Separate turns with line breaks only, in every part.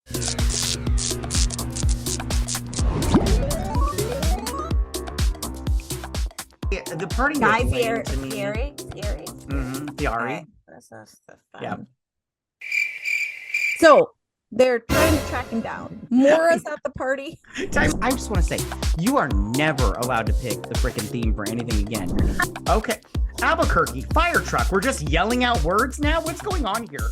The party
Guy
was lame to me.
Fieri.
Fieri.
This is the fun.
Yeah.
So they're trying to track him down. Mora's at the party.
I just want to say, you are never allowed to pick the freaking theme for anything again. Okay. Albuquerque, fire truck. We're just yelling out words now? What's going on here?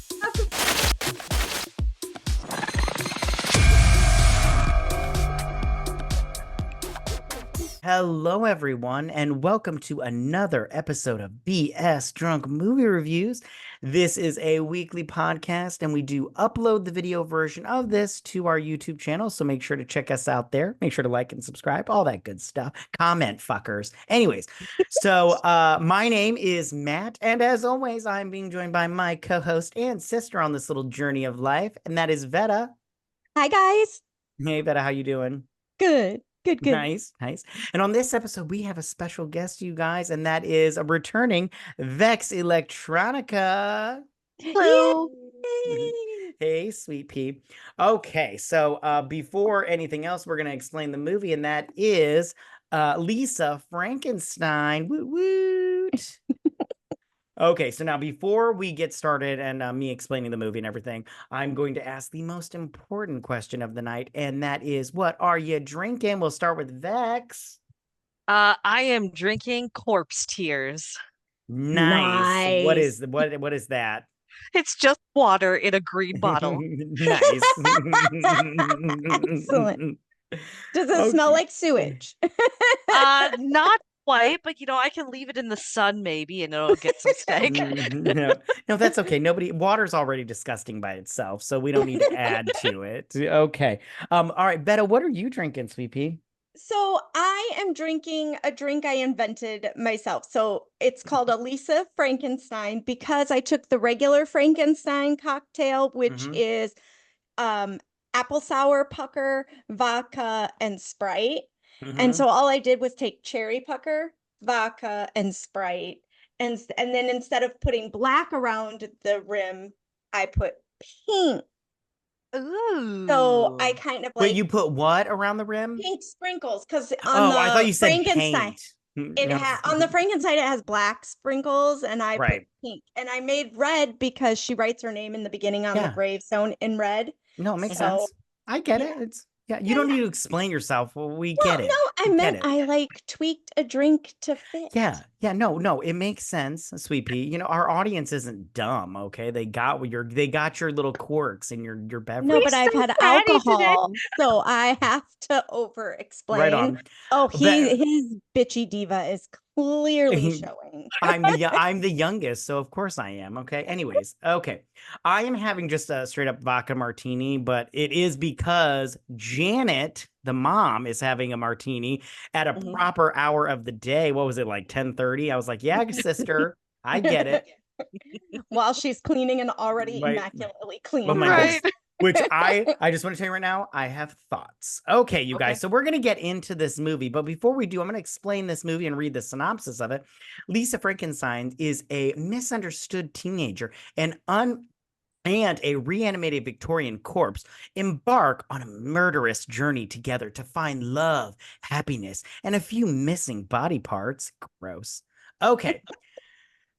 Hello, everyone, and welcome to another episode of BS Drunk Movie Reviews. This is a weekly podcast, and we do upload the video version of this to our YouTube channel, so make sure to check us out there. Make sure to like and subscribe, all that good stuff. Comment, fuckers. Anyways, so my name is Matt, and as always, I'm being joined by my co-host and sister on this little journey of life, and that is Vetta.
Hi, guys.
Hey, Vetta, how you doing?
Good.
Nice. And on this episode, we have a special guest, you guys, and that is a returning Vex Electronica.
Hello.
Yay.
Hey, sweet pea. Okay, so before anything else, we're going to explain the movie, and that is Lisa Frankenstein. Woot woot. Okay, so now before we get started and me explaining the movie and everything, I'm going to ask the most important question of the night, and that is, what are you drinking? We'll start with Vex.
I am drinking corpse tears.
Nice. What is that?
It's just water in a green bottle.
Nice.
Excellent. Does it smell like sewage?
Not quite, but I can leave it in the sun maybe and it'll get some stank.
No, that's okay. Water's already disgusting by itself, so we don't need to add to it. Okay. All right, Betta, what are you drinking, sweet pea?
So I am drinking a drink I invented myself. So it's called a Lisa Frankenstein because I took the regular Frankenstein cocktail, which is apple sour pucker, vodka, and Sprite. And so all I did was take cherry pucker, vodka, and Sprite. And then instead of putting black around the rim, I put pink.
Ooh.
So I kind of like.
Wait, you put what around the rim?
Pink sprinkles, because
I thought you said
Frankenstein,
paint.
on the Frankenstein it has black sprinkles, and I put pink, and I made red because she writes her name in the beginning on the gravestone in red.
No, it makes sense. I get it. You don't need to explain yourself. Well, we get it.
No, I meant I like tweaked a drink to fit.
Yeah, no, it makes sense, sweet pea. Our audience isn't dumb, okay? They got your little quirks in your beverage.
No, but I've had alcohol, so I have to over explain.
Right on.
Oh, his bitchy diva is clearly showing.
I'm the youngest, so of course I am. Okay. Anyways, okay. I am having just a straight up vodka martini, but it is because Janet, the mom, is having a martini at a proper hour of the day. What was it, like 10:30? I was like, yeah, sister, I get it.
While she's cleaning an already immaculately clean.
Oh my goodness. Which I just want to tell you right now, I have thoughts. Okay, you guys, so we're going to get into this movie. But before we do, I'm going to explain this movie and read the synopsis of it. Lisa Frankenstein is a misunderstood teenager and a reanimated Victorian corpse embark on a murderous journey together to find love, happiness, and a few missing body parts. Gross. Okay.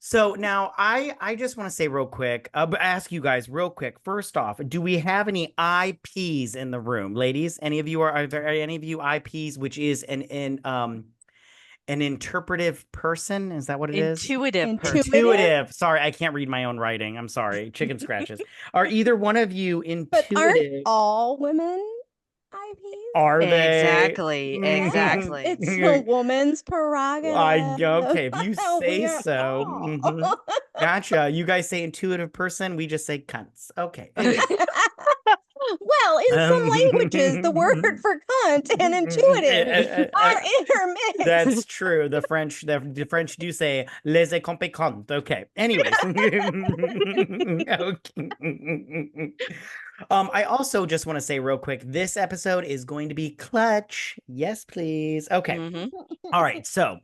So now I just want to say real quick, ask you guys real quick. First off, do we have any IPs in the room, ladies? Are any of you IPs, which is an interpretive person? Is that what it is? Intuitive. Sorry, I can't read my own writing. I'm sorry. Chicken scratches. Are either one of you intuitive?
But aren't all women IPs?
Are they?
Exactly.
It's a woman's prerogative.
Okay, if you say so. Gotcha. You guys say intuitive person. We just say cunts. Okay. Anyway.
Well, in some languages, the word for cunt and intuitive are intermixed.
That's true. The French do say les incompétents. Okay. Anyways. Okay. I also just want to say real quick, this episode is going to be clutch. Yes, please. Okay. All right. So,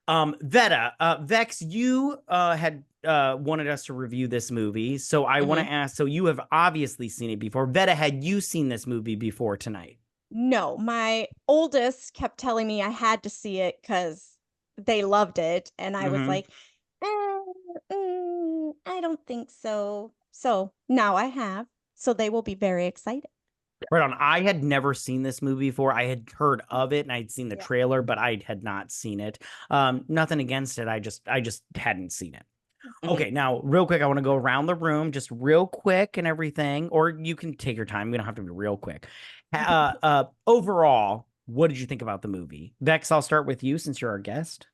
Vetta, Vex, you had wanted us to review this movie. So I want to ask, so you have obviously seen it before. Vetta, had you seen this movie before tonight?
No, my oldest kept telling me I had to see it because they loved it. And I was like, I don't think so. So now I have. So they will be very excited.
Right on. I had never seen this movie before. I had heard of it and I'd seen the trailer, but I had not seen it. Nothing against it. I just hadn't seen it. Okay, now real quick, I want to go around the room just real quick and everything, or you can take your time. We don't have to be real quick. Overall, what did you think about the movie? Vex, I'll start with you since you're our guest.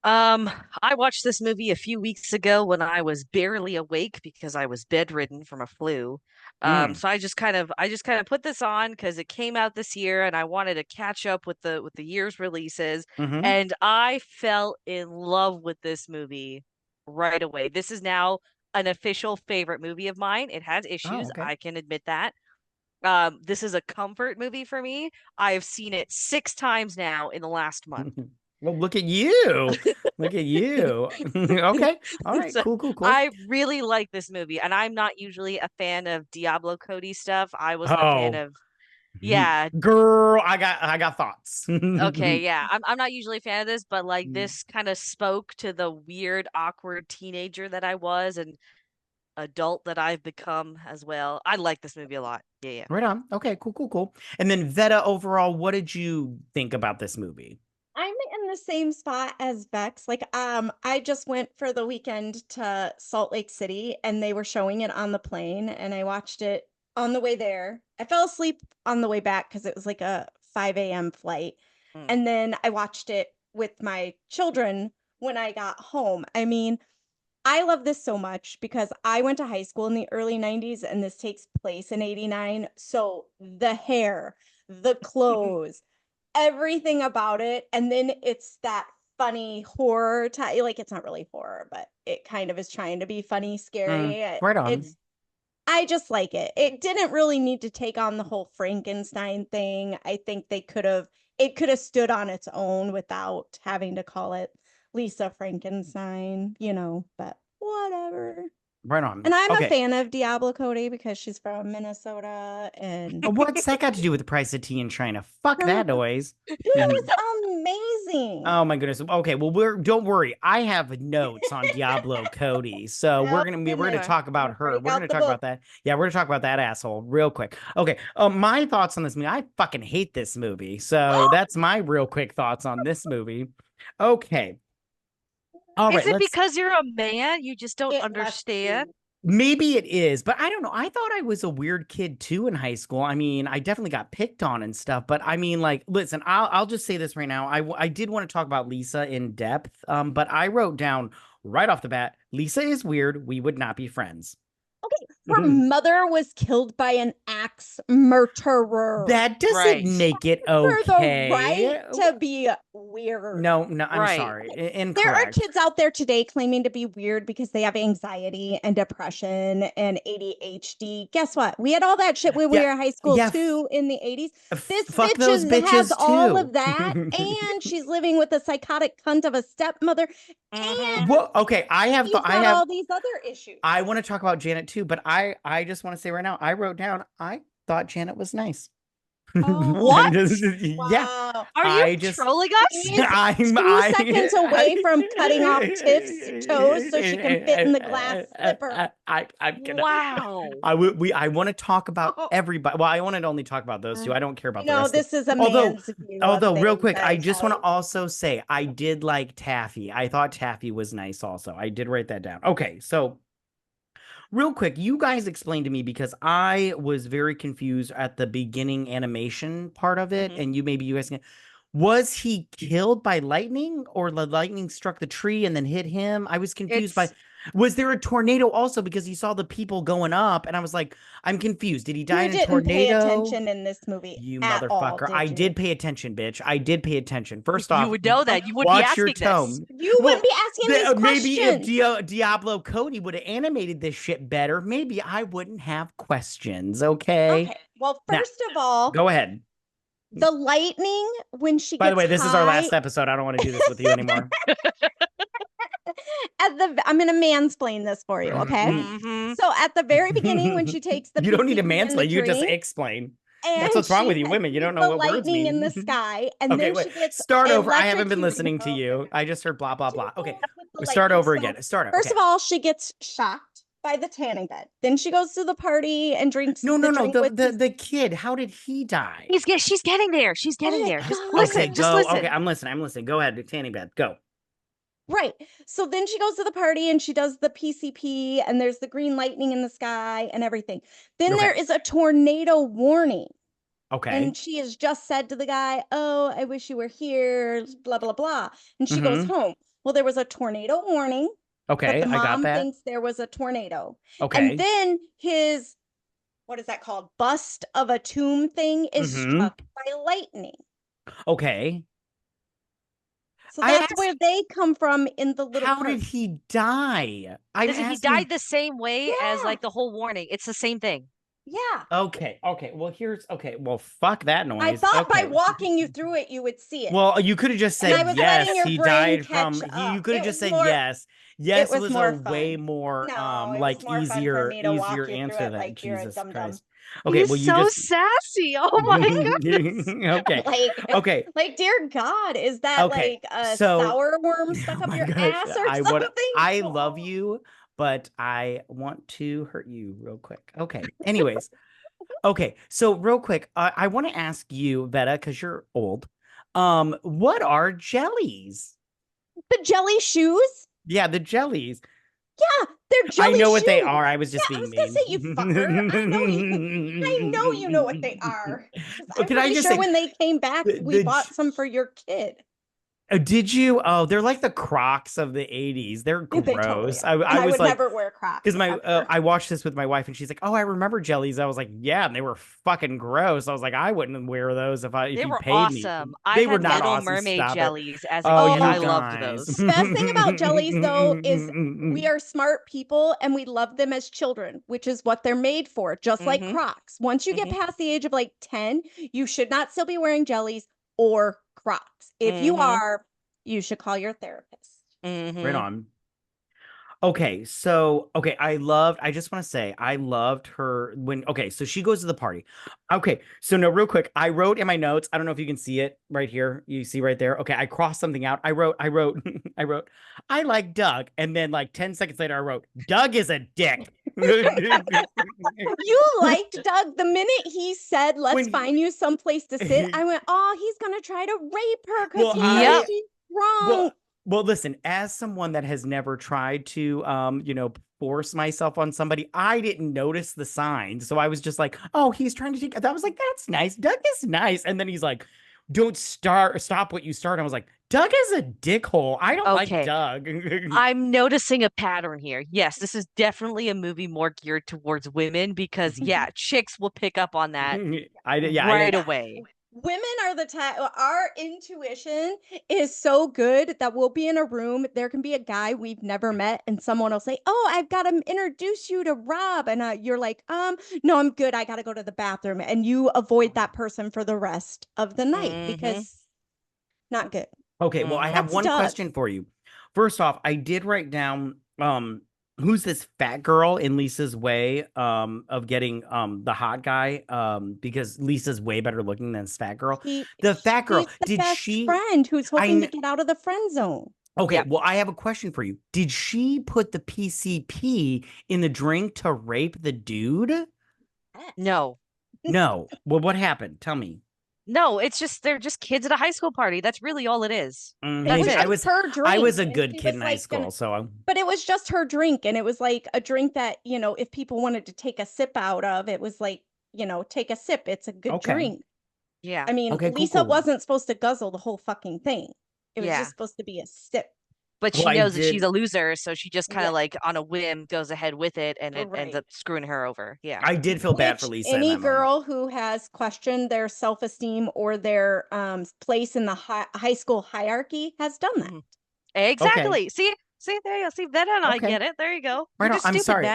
I watched this movie a few weeks ago when I was barely awake because I was bedridden from a flu. So I just kind of put this on because it came out this year and I wanted to catch up with the year's releases. And I fell in love with this movie right away. This is now an official favorite movie of mine. It has issues, I can admit that. This is a comfort movie for me. I have seen it 6 times now in the last month.
Well, look at you. Look at you. Okay. All right.
So
cool.
I really like this movie, and I'm not usually a fan of Diablo Cody stuff. I wasn't a fan of
Girl, I got thoughts.
Okay, yeah. I'm not usually a fan of this, but like this kind of spoke to the weird, awkward teenager that I was and adult that I've become as well. I like this movie a lot. Yeah.
Right on. Okay, cool. And then Vetta, overall, what did you think about this movie?
I'm in the same spot as Vex. Like, I just went for the weekend to Salt Lake City and they were showing it on the plane and I watched it on the way there. I fell asleep on the way back because it was like a 5 a.m. flight. And then I watched it with my children when I got home. I mean, I love this so much because I went to high school in the early 90s and this takes place in 89. So the hair, the clothes, everything about it. And then it's that funny horror type. Like, it's not really horror, but it kind of is trying to be funny, scary.
Right on.
I just like it. It didn't really need to take on the whole Frankenstein thing. I think it could have stood on its own without having to call it Lisa Frankenstein, but whatever.
Right on.
And I'm a fan of Diablo Cody because she's from Minnesota. And
what's that got to do with the price of tea in China? Fuck that noise.
It was amazing.
Oh my goodness. Okay, well don't worry. I have notes on Diablo Cody. So we're gonna talk about her. We're gonna talk about that. Yeah, we're gonna talk about that asshole real quick. Okay. My thoughts on this movie. I fucking hate this movie. So that's my real quick thoughts on this movie. Okay. All right,
is it because you're a man? You just don't understand?
Maybe it is, but I don't know. I thought I was a weird kid too in high school. I mean, I definitely got picked on and stuff, but I mean, like, listen, I'll just say this right now. I did want to talk about Lisa in depth, but I wrote down right off the bat, Lisa is weird. We would not be friends.
Okay, her mother was killed by an axe murderer.
That doesn't make it okay.
For the right to be weird.
No, I'm sorry. Incorrect.
There are kids out there today claiming to be weird because they have anxiety and depression and ADHD. Guess what? We had all that shit when we were in high school too in the 80s. This bitch has all of that, and she's living with a psychotic cunt of a stepmother. And
I have
all these other issues.
I want to talk about Janet too, but I just want to say right now, I wrote down I thought Janet was nice.
What?
Yeah.
Are you trolling us?
I'm 2 seconds away from cutting off Tiff's toes so she can fit in the glass slipper.
Wow.
I want to talk about everybody. Well, I want to only talk about those two. I don't care about the rest.
No, this is a man's view.
Although, real quick, I just want to also say I did like Taffy. I thought Taffy was nice also. I did write that down. Okay, so real quick, you guys explained to me because I was very confused at the beginning animation part of it, and you guys can. Was he killed by lightning, or the lightning struck the tree and then hit him? I was confused by. Was there a tornado also because he saw the people going up, and I was like, I'm confused. Did he die in a tornado?
You didn't pay attention in this movie.
You motherfucker!
I
did pay attention, bitch. I did pay attention. First off,
you would know that. You wouldn't be asking this.
You wouldn't be asking these questions.
Maybe if Diablo Cody would have animated this shit better, maybe I wouldn't have questions. Okay.
Well, first of all,
go ahead.
The lightning when she.
By the way, this is our last episode. I don't want to do this with you anymore.
I'm going to mansplain this for you, okay? So at the very beginning, when she takes the
you don't need to
PCP and the
mansplain. You just
drink,
explain.
and
That's what's wrong with you
she
women. You don't know
the
what words
lightning
mean.
in the sky, and
Okay,
then
wait.
she gets
Start over. I haven't been
electrocuted.
listening to you. I just heard blah blah blah. Okay,
With the
start
lightning.
over
So,
again. Start over.
First
Okay.
of all, she gets shocked by the tanning bed. Then she goes to the party and drinks
No.
drink with
The kid. How did he die?
She's getting there. She's getting there. Just
God.
listen.
Okay,
Just
go.
listen.
Okay, I'm listening. Go ahead. Tanning bed. Go.
Right. So then she goes to the party and she does the PCP, and there's the green lightning in the sky and everything. Then there is a tornado warning.
Okay.
And she has just said to the guy, "Oh, I wish you were here, blah, blah, blah." And she goes home. Well, there was a tornado warning.
Okay,
But the
I got
mom
that.
thinks there was a tornado.
Okay.
And then his, what is that called? Bust of a tomb thing is struck by lightning.
Okay.
So that's where they come from in the little
How did he die?
He died the same way as like the whole warning. It's the same thing.
Yeah.
Okay. Well, fuck that noise.
I thought by walking you through it, you would see it.
Well, you could have just said yes. He died from. You could have just said yes. Yes was a way more like easier answer than Jesus Christ. Okay, well, you just
sassy. Oh my god.
Okay. Okay.
Like, dear God, is that like a sour worm stuck up your ass or something?
I love you, but I want to hurt you real quick. Okay. Anyways. Okay. So real quick, I want to ask you, Vetta, because you're old. What are jellies?
The jelly shoes?
Yeah, the jellies.
Yeah, they're jelly
I know what
shoes.
they are. I was just being
I was
mean.
gonna say, you fucker. I know you know what they are. I'm pretty sure when they came back, we bought some for your kid.
Did you? Oh, they're like the Crocs of the 80s. They're gross.
They totally
I was
would
like,
never wear Crocs.
because I watched this with my wife and she's like, "Oh, I remember jellies." I was like, "Yeah," and they were fucking gross. I was like, "I wouldn't wear those if you paid
awesome.
me."
They were not awesome. Mermaid jellies as a kid. I loved those.
The best thing about jellies, though, is we are smart people and we love them as children, which is what they're made for. Just like Crocs. Once you get past the age of like 10, you should not still be wearing jellies or Crocs. If you are, you should call your therapist.
Right on. Okay, so I just want to say I loved her so she goes to the party. Okay, so no, real quick, I wrote in my notes, I don't know if you can see it right here. You see right there. Okay, I crossed something out. I wrote, I like Doug. And then like 10 seconds later, I wrote, Doug is a dick.
You liked Doug the minute he said, "Let's find you someplace to sit." I went, "Oh, he's gonna try to rape her because he knows she's wrong."
Well, listen, as someone that has never tried to, force myself on somebody, I didn't notice the signs. So I was just like, "Oh, he's trying to take." I was like, "That's nice. Doug is nice." And then he's like, "Don't stop what you start." I was like, "Doug is a dickhole. I don't like Doug."
I'm noticing a pattern here. Yes, this is definitely a movie more geared towards women because chicks will pick up on that right away.
Women are the type, our intuition is so good that we'll be in a room. There can be a guy we've never met and someone will say, "Oh, I've got to introduce you to Rob." And you're like, "No, I'm good. I got to go to the bathroom." And you avoid that person for the rest of the night because not good.
Okay, well, I have one question for you. First off, I did write down, who's this fat girl in Lisa's way of getting the hot guy because Lisa's way better looking than this fat girl. The fat girl,
did she friend who's hoping to get out of the friend zone?
Okay, well, I have a question for you. Did she put the PCP in the drink to rape the dude?
No.
Well, what happened? Tell me.
No, they're just kids at a high school party. That's really all it is. That's it.
I was
a good kid in high school,
but it was just her drink, and it was like a drink that, if people wanted to take a sip out of, it was like, take a sip. It's a good drink.
Yeah.
I mean, Lisa wasn't supposed to guzzle the whole fucking thing. It was just supposed to be a sip.
But she knows that she's a loser, so she just kind of like on a whim goes ahead with it, and it ends up screwing her over. Yeah,
I did feel bad for Lisa.
Any girl who has questioned their self-esteem or their place in the high school hierarchy has done that.
Exactly. Okay. See there you go. See, Vetta and I get it. There you go.
Right on. I'm sorry.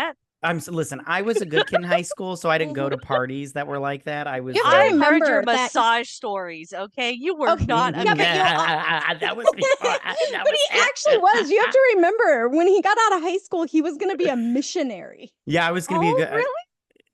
Listen, I was a good kid in high school, so I didn't go to parties that were like that. I was
You have to
I heard your
remember that.
massage stories. Okay, you were
Okay,
not a
yeah, but
kid.
that was before that
but
was
he actually was. You have to remember when he got out of high school, he was going to be a missionary.
Yeah, I was gonna be a
Oh,
good
really?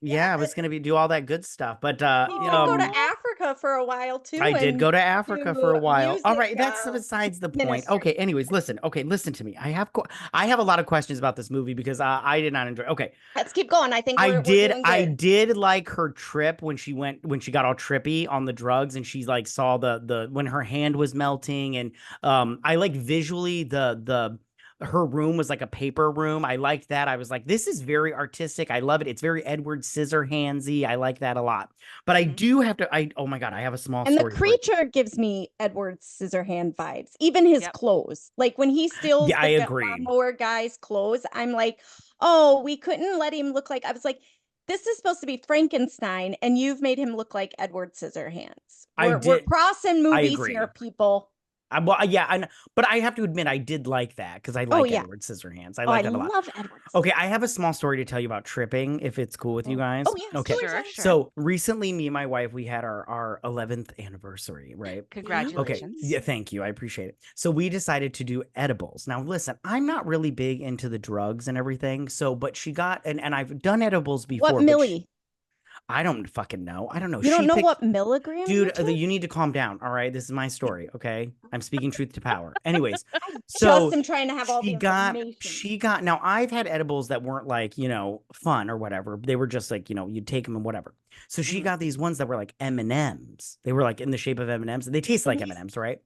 yeah, I was gonna do all that good stuff. But
He did go to Africa for a while too.
I did go to Africa for a while. All right, that's besides the point.
ministry.
Okay, anyways, listen. Okay, listen to me. I have a lot of questions about this movie because I did not enjoy. Okay,
Let's keep going. I think we're doing good.
I did like her trip when she got all trippy on the drugs and she like saw the when her hand was melting and I like visually the her room was like a paper room. I liked that. I was like, this is very artistic. I love it. It's very Edward Scissorhandsy. I like that a lot. But I do have to. Oh my god, I have a small
and
story.
The creature gives me Edward Scissorhand vibes. Even his clothes, like when he steals
I agree.
lawnmower guy's clothes, I'm like, oh, we couldn't let him look like. I was like, this is supposed to be Frankenstein, and you've made him look like Edward Scissorhands. We're crossing movies here, people.
But I have to admit, I did like that because I like Edward Scissorhands. I like that a lot.
I love Edward.
Okay, I have a small story to tell you about tripping, if it's cool with you guys.
Oh, yeah.
Okay.
Sure.
So recently, me and my wife, we had our 11th anniversary, right?
Congratulations.
Okay. Yeah, thank you. I appreciate it. So we decided to do edibles. Now, listen, I'm not really big into the drugs and everything. So, but she got, and I've done edibles before.
What milli?
I don't fucking know. I don't know.
You don't know what milligrams?
Dude, you need to calm down. All right. This is my story. Okay. I'm speaking truth to power. Anyways,
so I'm trying to have all the information.
She got, now I've had edibles that weren't like, fun or whatever. They were just like, you'd take them and whatever. So she got these ones that were like M&Ms. They were like in the shape of M&Ms. They taste like M&Ms, right?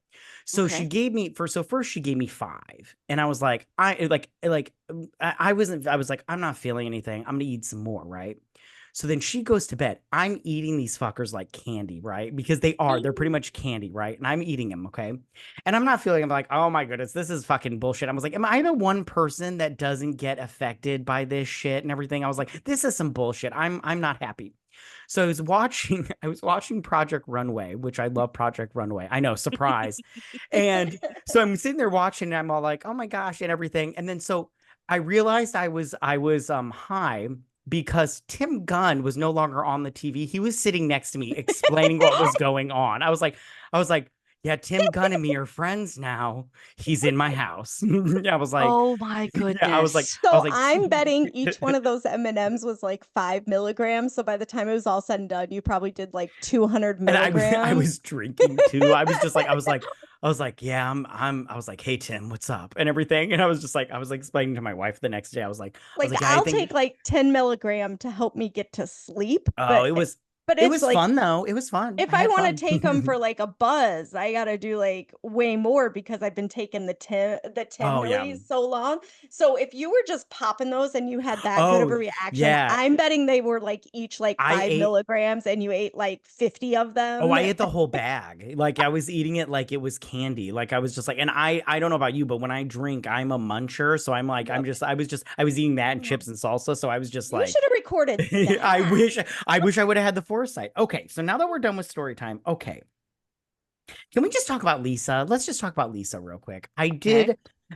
So she gave me first she gave me 5. And I was like, I was like, I'm not feeling anything. I'm gonna eat some more, right? So then she goes to bed. I'm eating these fuckers like candy, right? Because they're pretty much candy, right? And I'm eating them, okay? And I'm not feeling, I'm like, oh my goodness, this is fucking bullshit. I was like, am I the one person that doesn't get affected by this shit and everything? I was like, this is some bullshit. I'm not happy. So I was watching Project Runway, which I love Project Runway. I know, surprise. And so I'm sitting there watching and I'm all like, oh my gosh, and everything. And then so I realized I was high because Tim Gunn was no longer on the TV. He was sitting next to me explaining what was going on. I was like, yeah, Tim Gunn and me are friends now. He's in my house. I was like,
oh my goodness.
Yeah, I was like,
I'm betting each one of those M&Ms was like 5 milligrams. So by the time it was all said and done, you probably did like 200 milligrams.
And I was drinking too. I was like, yeah, I was like, hey Tim, what's up? And everything. And I was explaining to my wife the next day. I was like,
I'll take like 10 milligram to help me get to sleep.
Oh, it was like, fun though. It was fun.
If I want to take them for like a buzz, I got to do like way more because I've been taking the 10 millis so long. So if you were just popping those and you had that good of a reaction, I'm betting they were like each like 5 milligrams and you ate like 50 of them.
Oh, I ate the whole bag. Like I was eating it like it was candy. Like I was just like, and I don't know about you, but when I drink, I'm a muncher. So I'm like, I was eating that and chips and salsa. So I was just like,
you should have recorded that.
I wish I would have had the foresight. Okay, so now that we're done with story time, okay. Can we just talk about Lisa? Let's just talk about Lisa real quick.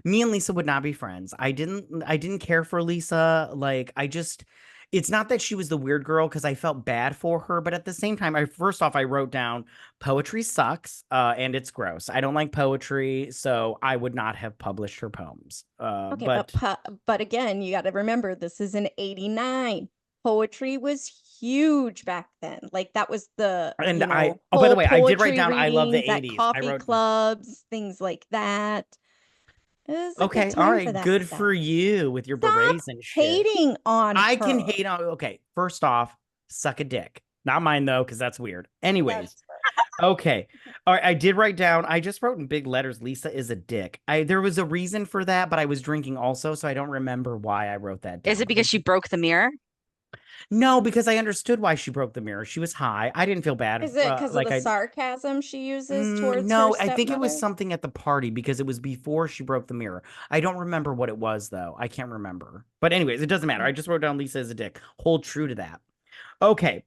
Me and Lisa would not be friends. I didn't care for Lisa. Like, it's not that she was the weird girl because I felt bad for her, but at the same time, I wrote down poetry sucks and it's gross. I don't like poetry, so I would not have published her poems.
But again, you got to remember this is an 89. Poetry was huge back then. Like that was the
by the way, I did write down I love the 80s.
Coffee clubs, things like that.
Okay, all right, good stuff. For you with your berets and shit.
Hating on
I can hate on. Okay, first off, suck a dick. Not mine though, because that's weird. Anyways, okay, all right. I did write down. I just wrote in big letters. Lisa is a dick. There was a reason for that, but I was drinking also, so I don't remember why I wrote that down.
Is it because she broke the mirror?
No, because I understood why she broke the mirror. She was high. I didn't feel bad.
Is it because of the sarcasm she uses towards
No, I think it was something at the party because it was before she broke the mirror. I don't remember what it was, though. I can't remember. But anyways, it doesn't matter. I just wrote down Lisa is a dick. Hold true to that. Okay.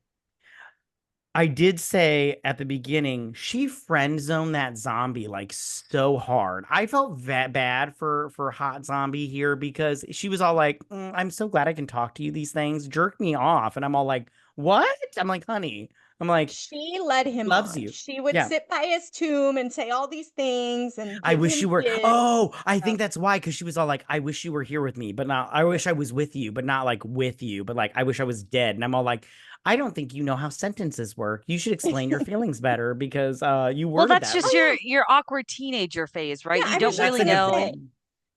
I did say at the beginning, she friend zoned that zombie like so hard. I felt that bad for hot zombie here because she was all like, I'm so glad I can talk to you these things. Jerk me off. And I'm all like, what? I'm like, honey. I'm like,
She led him
loves
on.
you.
She would
Yeah.
sit by his tomb and say all these things and
I
give
wish
him
you were.
gifts.
Oh, I think that's why, because she was all like, I wish you were here with me, but not, I wish I was with you, but not like with you, but like, I wish I was dead. And I'm all like, I don't think you know how sentences work. You should explain your feelings better because you
Well,
worded
that's
that
just
wrong.
your awkward teenager phase, right?
Yeah,
You
I was
don't
just
That's a
really
good
gonna
know.
say,
point.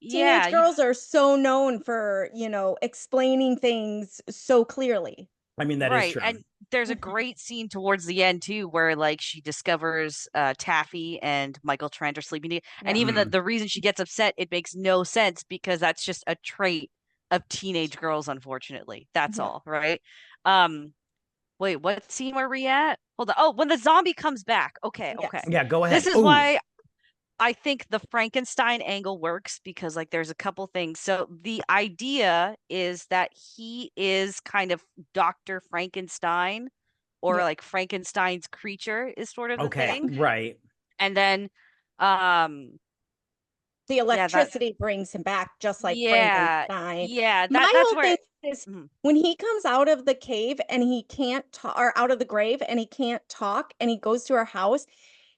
Yeah,
teenage girls are so known for, explaining things so clearly.
I mean, that is
right.
true.
And there's a great scene towards the end too, where like she discovers Taffy and Michael Trent are sleeping together. And
Yeah.
even the reason she gets upset, it makes no sense because that's just a trait of teenage girls, unfortunately. That's
Yeah.
all, right? Um, Wait, what scene were we at? Hold on. Oh, when the zombie comes back. Okay, okay.
Yes.
Yeah, go
This
ahead.
is
Oh,
why I think the Frankenstein angle works because like there's a couple things. So the idea is that he is kind of Dr. Frankenstein or
Yeah.
like Frankenstein's creature is sort of the
Yeah.
okay.
thing.
Right.
And then
The
yeah, that
electricity brings him back just like
yeah,
Frankenstein.
yeah,
My
that's
whole thing
where
is
mhm.
when he comes out of the cave and he can't talk, or out of the grave and he can't talk and he goes to her house,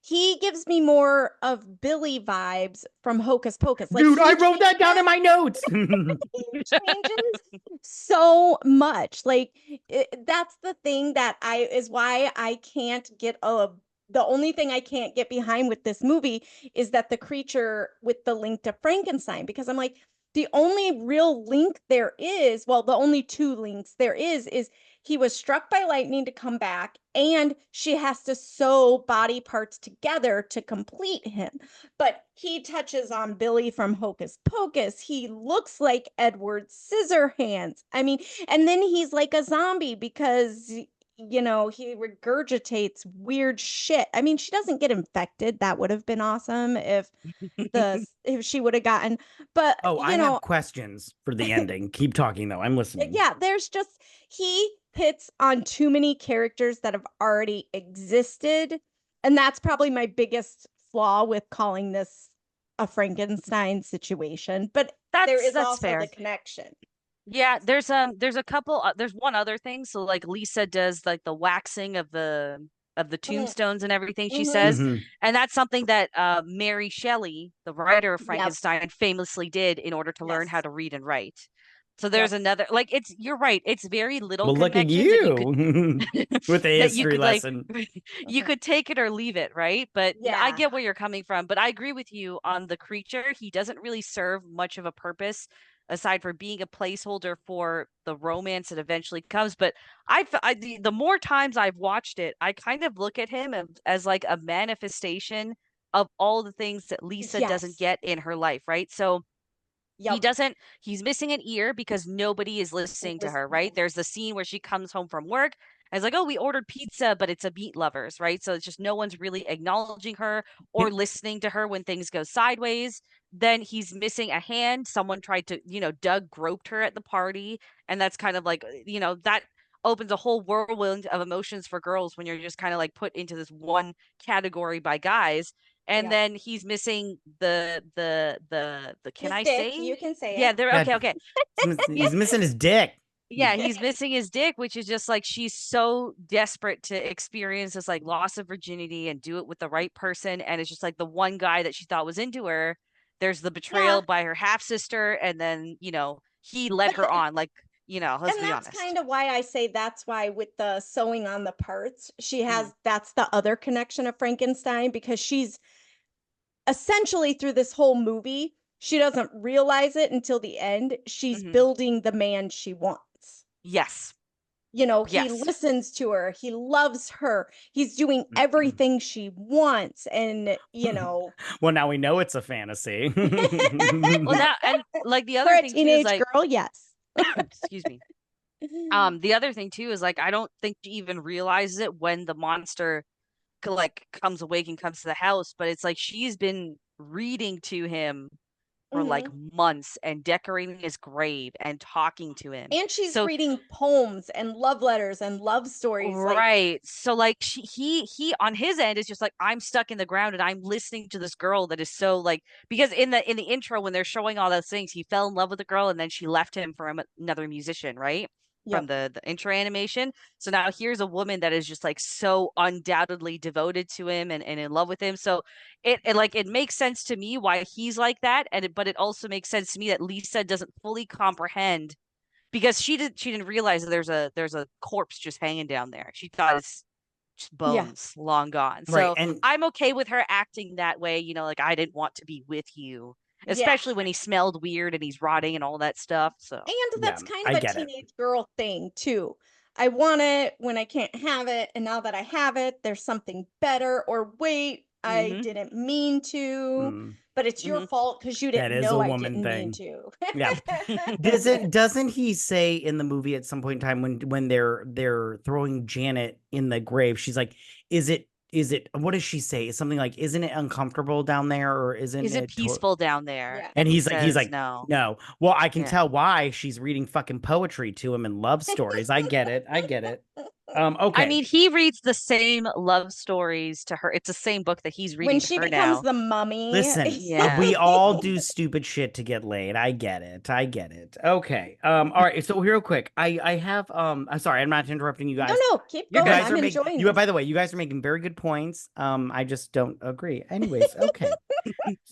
he gives me more of Billy vibes from Hocus Pocus. Like
Dude, I wrote that down in my notes.
he changes so much. Like that's the thing that I is why I can't get a the only thing I can't get behind with this movie is that the creature with the link to Frankenstein, because I'm like, the only real link there is, well, the only two links there is he was struck by lightning to come back, and she has to sew body parts together to complete him. But he touches on Billy from Hocus Pocus. He looks like Edward Scissorhands. I mean, and then he's like a zombie because he regurgitates weird shit. I mean, she doesn't get infected. That would have been awesome if she would have gotten, but
Oh, I have questions for the ending. Keep talking though. I'm listening.
yeah, there's just he hits on too many characters that have already existed, and that's probably my biggest flaw with calling this a Frankenstein situation. But there is
That's
also the
fair.
connection.
Yeah, there's a couple there's one other thing. So like Lisa does like the waxing of the
Mm,
tombstones and everything she
mhm.
says.
Mhm.
And that's something that Mary Shelley, the writer of
Yep.
Frankenstein, famously did in order to learn how
Yes.
to read and write. So there's
Yep.
another like it's you're right. It's very little
Well, look at
connections and you could
you with the
that you
history
could like
lesson.
you could take it or leave it, right? But I
Yeah.
get where you're coming from. But I agree with you on the creature. He doesn't really serve much of a purpose aside for being a placeholder for the romance that eventually comes. But the more times I've watched it, I kind of look at him as like a manifestation of all the things that Lisa doesn't
Yes.
get in her life, right? So
Yep.
he's missing an ear because nobody is listening to her, right?
Listening.
There's the scene where she comes home from work and it's like, oh, we ordered pizza, but it's a meat lovers, right? So it's just no one's really acknowledging her or listening to her when things go sideways. Then he's missing a hand. Someone tried to, Doug groped her at the party. And that's kind of like, that opens a whole whirlwind of emotions for girls when you're just kind of like put into this one category by guys. And
Yep.
then he's missing the can
His
I
dick,
say?
you can say
Yeah,
it.
they're
Yeah,
okay, okay.
he's
He's
missing his dick.
yeah, he's missing his dick, which is just like she's so desperate to experience this like loss of virginity and do it with the right person. And it's just like the one guy that she thought was into her. There's the
Yeah.
betrayal by her half sister, and then he led
But
her on. Like, let's
and
be
that's
honest.
kind of why I say that's why with the sewing on the parts,
Mm,
that's the other connection of Frankenstein, because she's essentially through this whole movie, she doesn't realize it until the end. She's
mhm.
building the man she wants.
Yes.
He
Yes.
listens to her, he loves her, he's doing everything she wants, and
Well, now we know it's a fantasy.
Well, now and like the
for
other
a
thing too is
teenage
like,
girl, yes.
excuse me. The other thing too is like I don't think she even realizes it when the monster like comes awake and comes to the house, but it's like she's been reading to him for like months and decorating his grave and talking to him.
And she's reading poems and love letters and love stories.
Right. So like he on his end is just like, I'm stuck in the ground and I'm listening to this girl that is so like, because in the intro when they're showing all those things, he fell in love with the girl and then she left him for another musician, right? From the intro animation. So now here's a woman that is just like so undoubtedly devoted to him and in love with him. So it makes sense to me why he's like that. But it also makes sense to me that Lisa doesn't fully comprehend, because she didn't realize that there's a corpse just hanging down there. She thought it's just bones long gone. So I'm okay with her acting that way, like I didn't want to be with you. Especially when he smelled weird and he's rotting and all that stuff. So
and that's kind of a teenage girl thing too. I want it when I can't have it, and now that I have it, there's something better. Or wait, I didn't mean to, but it's your fault because you didn't know I didn't mean to.
Yeah. Doesn't he say in the movie at some point in time when they're throwing Janet in the grave, she's like, is it what does she say? It's something like, isn't it uncomfortable down there, or is it
peaceful down there?
Yeah.
And he's like
no.
Well, I can tell why. She's reading fucking poetry to him and love stories. I get it. Okay.
I mean, he reads the same love stories to her. It's the same book that he's reading
when she becomes the mummy.
Listen, we all do stupid shit to get laid. I get it. Okay. All right. So real quick, I have I'm sorry, I'm not interrupting you guys.
No, keep going. I'm enjoying this.
By the way, you guys are making very good points. I just don't agree. Anyways, okay.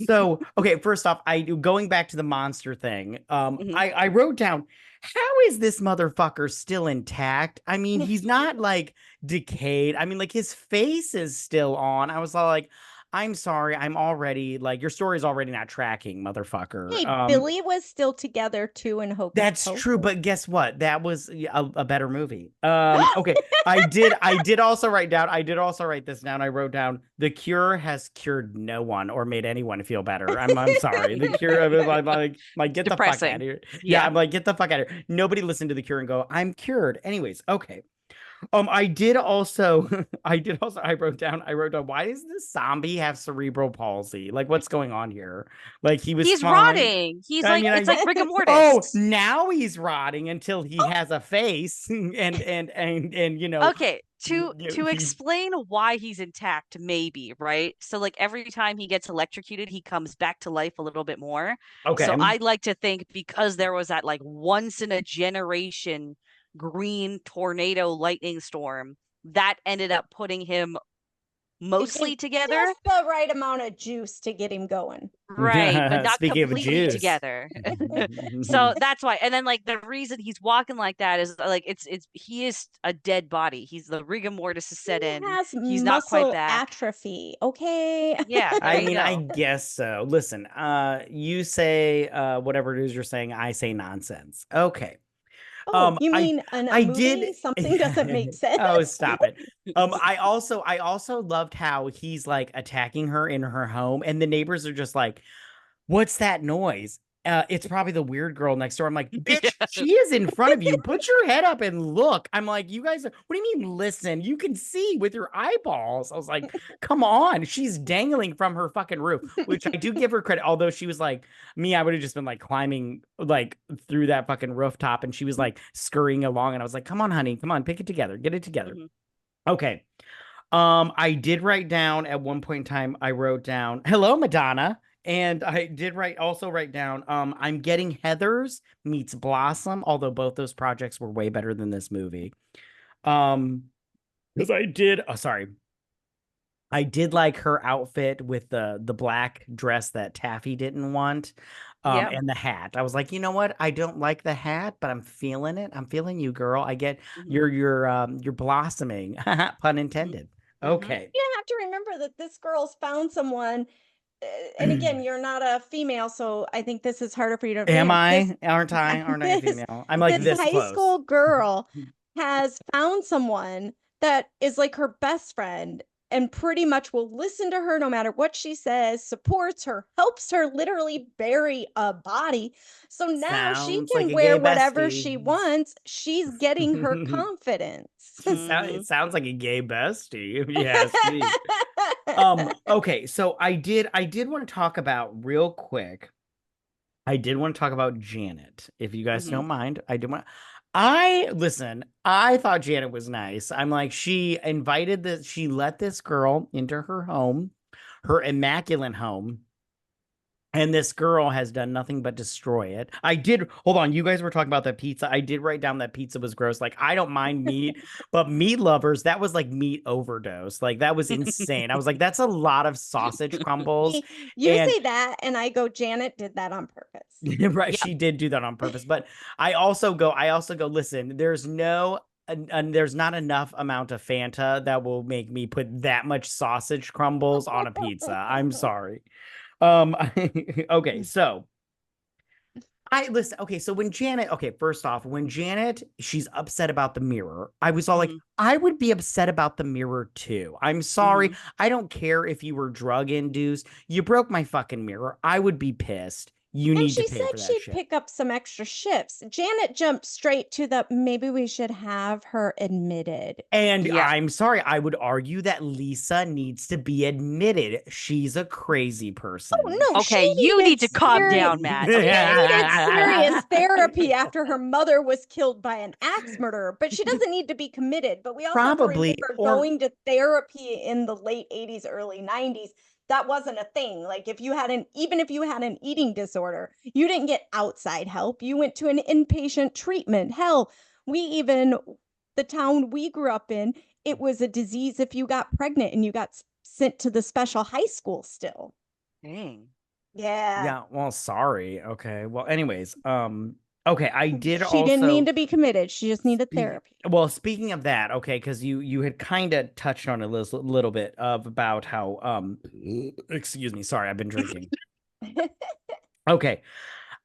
So, okay, first off, going back to the monster thing. I wrote down, how is this motherfucker still intact? I mean, he's not like decayed. I mean, like his face is still on. I was all like, I'm sorry, I'm already like, your story's already not tracking, motherfucker.
Hey, Billy was still together too in Hocus
That's
Pocus.
true, but guess what? That was a better movie. Okay, I did also write this down. I wrote down, The Cure has cured no one or made anyone feel better. I'm sorry. The Cure, like get
depressing.
The fuck out of here. Yeah, I'm like, get the fuck out of here. Nobody listened to The Cure and go, I'm cured. Anyways, okay. I wrote down, why does this zombie have cerebral palsy? Like, what's going on here? Like, he's fine.
Rotting. He's it's like rigor mortis.
Oh, now he's rotting until he has a face and
Okay, to explain why he's intact, maybe, right? So like every time he gets electrocuted, he comes back to life a little bit more.
Okay.
So I'd like to think, because there was that like once in a generation green tornado lightning storm that ended up putting him mostly together,
just the right amount of juice to get him going,
right? But not
Speaking
completely
of juice.
Together. So that's why. And then like the reason he's walking like that is like he is a dead body. He's the rigor mortis is set in. He's not quite back.
Atrophy. Okay.
Yeah.
I mean, I guess so. Listen, you say whatever it is you're saying, I say nonsense. Okay.
Oh, you mean something doesn't make sense?
Oh, stop it. I also loved how he's like attacking her in her home, and the neighbors are just like, what's that noise? It's probably the weird girl next door. I'm like, bitch, she is in front of you. Put your head up and look. I'm like, you guys, what do you mean listen? You can see with your eyeballs. I was like, come on. She's dangling from her fucking roof, which I do give her credit. Although she was like, me, I would have just been like climbing like through that fucking rooftop, and she was like scurrying along. And I was like, come on, honey, come on, pick it together. Get it together. Okay. I did write down at one point in time, I wrote down, hello, Madonna. And I did write down, I'm getting Heathers meets Blossom, although both those projects were way better than this movie. Because I did like her outfit with the black dress that Taffy didn't want, and the hat. I was like, you know what? I don't like the hat, but I'm feeling it. I'm feeling you, girl. I get you're blossoming, pun intended. Okay.
You have to remember that this girl's found someone. And again, you're not a female, so I think this is harder for you to.
Am I? Aren't I a female? I'm like this
high
close.
School girl has found someone that is like her best friend and pretty much will listen to her no matter what she says, supports her, helps her literally bury a body. So now she can wear whatever she wants. She's getting her confidence.
It sounds like a gay bestie, if you ask me. Okay, so I did want to talk about real quick I did want to talk about Janet, if you guys
Mhm.
don't mind. Listen, I thought Janet was nice. I'm like, she let this girl into her home, her immaculate home. And this girl has done nothing but destroy it. Hold on. You guys were talking about that pizza. I did write down that pizza was gross. Like, I don't mind meat, but meat lovers, that was like meat overdose. Like, that was insane. I was like, that's a lot of sausage crumbles.
You
And
say that, and I go, Janet did that on purpose.
right,
Yep.
she did do that on purpose. But I also go, listen, there's not enough amount of Fanta that will make me put that much sausage crumbles on a pizza. I'm sorry. Okay, so first off, when Janet, she's upset about the mirror, I was all like, I would be upset about the mirror too. I'm sorry. I don't care if you were drug induced. You broke my fucking mirror. I would be pissed. You
And
need to
she
pay
said
for that
she'd
shit.
pick up some extra shifts. Janet jumped straight to the maybe we should have her admitted.
And
Yeah.
I'm sorry, I would argue that Lisa needs to be admitted. She's a crazy person.
Oh no,
Okay,
she
you
needed
need to calm
serious-
down, Matt.
She
Okay.
needed serious therapy after her mother was killed by an axe murderer, but she doesn't need to be committed. But we also have to
Probably,
remember
or
going to therapy in the late 80s, early 90s. That wasn't a thing. Like even if you had an eating disorder, you didn't get outside help. You went to an inpatient treatment. Hell, the town we grew up in, it was a disease if you got pregnant and you got sent to the special high school still.
Dang.
Yeah.
well, sorry. Okay. Well, anyways, okay, I did
She didn't
also
need to be committed. She just needed therapy.
Well, speaking of that, okay, because you had kind of touched on a little bit of about how excuse me, sorry, I've been drinking. Okay.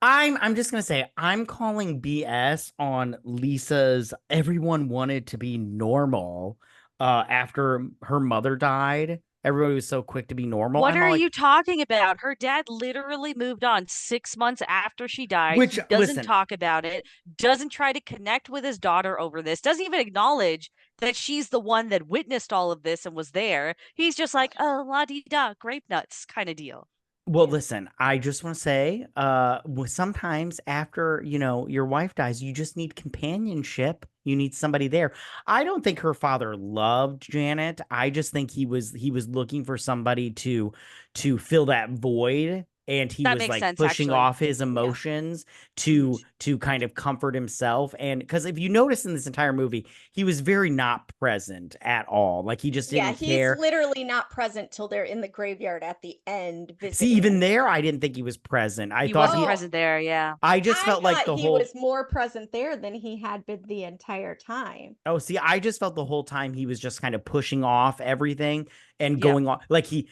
I'm just gonna say I'm calling BS on Lisa's everyone wanted to be normal after her mother died. Everybody was so quick to be normal.
What
I'm
are
all like,
you talking about? Her dad literally moved on 6 months after she died.
which
He doesn't
listen,
talk about it, doesn't try to connect with his daughter over this, doesn't even acknowledge that she's the one that witnessed all of this and was there. He's just like, oh, la di da, grape nuts kind of deal.
well, listen, I just want to say, sometimes after, your wife dies, you just need companionship. You need somebody there. I don't think her father loved Janet. I just think he was looking for somebody to fill that void. And he
That
was
makes
like
sense,
pushing
actually.
off his emotions to kind of comfort himself. And because if you notice in this entire movie, he was very not present at all. Like he just didn't
he's
care.
literally not present till they're in the graveyard at the end
See,
visiting
even
him.
there, I didn't think he was present. I
He
thought
wasn't
he
present there, yeah.
I just
I
felt like
thought
the
he
whole
was more present there than he had been the entire time.
Oh, see, I just felt the whole time he was just kind of pushing off everything and
Yeah.
going on like he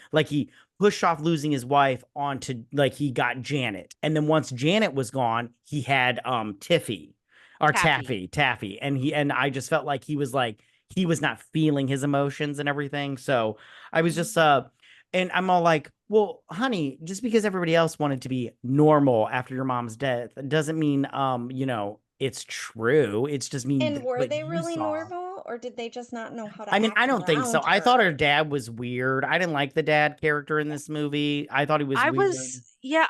pushed off losing his wife onto like he got Janet. And then once Janet was gone, he had Tiffy or Taffy. And I just felt like he was not feeling his emotions and everything. So I was just and I'm all like, well, honey, just because everybody else wanted to be normal after your mom's death doesn't mean it's true. It's just mean
And were
what
they
you
really
saw.
normal, or did they just not know how to
I mean, I
act
don't think so.
around
I thought
her?
her dad was weird. I didn't like the dad character in this movie. I thought he was weird.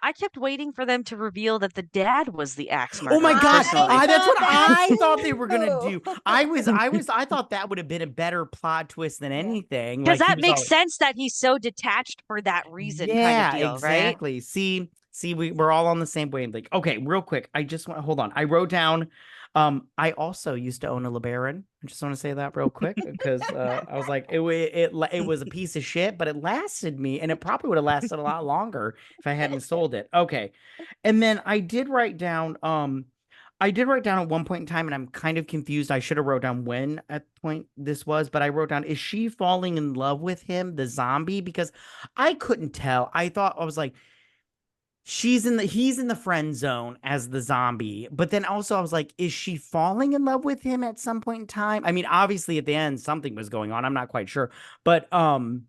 I kept waiting for them to reveal that the dad was the axe
Oh my
murderer,
god,
personally.
that's what
that
I thought they were gonna
too.
do. I thought that would have been a better plot twist than anything.
Because
Like he
that
was
makes
all
sense that he's so detached for that reason, kind of
yeah,
deal, right?
exactly. See, we're all on the same wavelength. Okay, real quick. I just want hold on. I wrote down. I also used to own a LeBaron. I just want to say that real quick because I was like, it was a piece of shit, but it lasted me, and it probably would have lasted a lot longer if I hadn't sold it. Okay, and then I did write down. I did write down at one point in time, and I'm kind of confused. I should have wrote down when at point this was, but I wrote down, is she falling in love with him, the zombie? Because I couldn't tell. I was like, he's in the friend zone as the zombie. But then also I was like, is she falling in love with him at some point in time? I mean, obviously at the end something was going on. I'm not quite sure. But I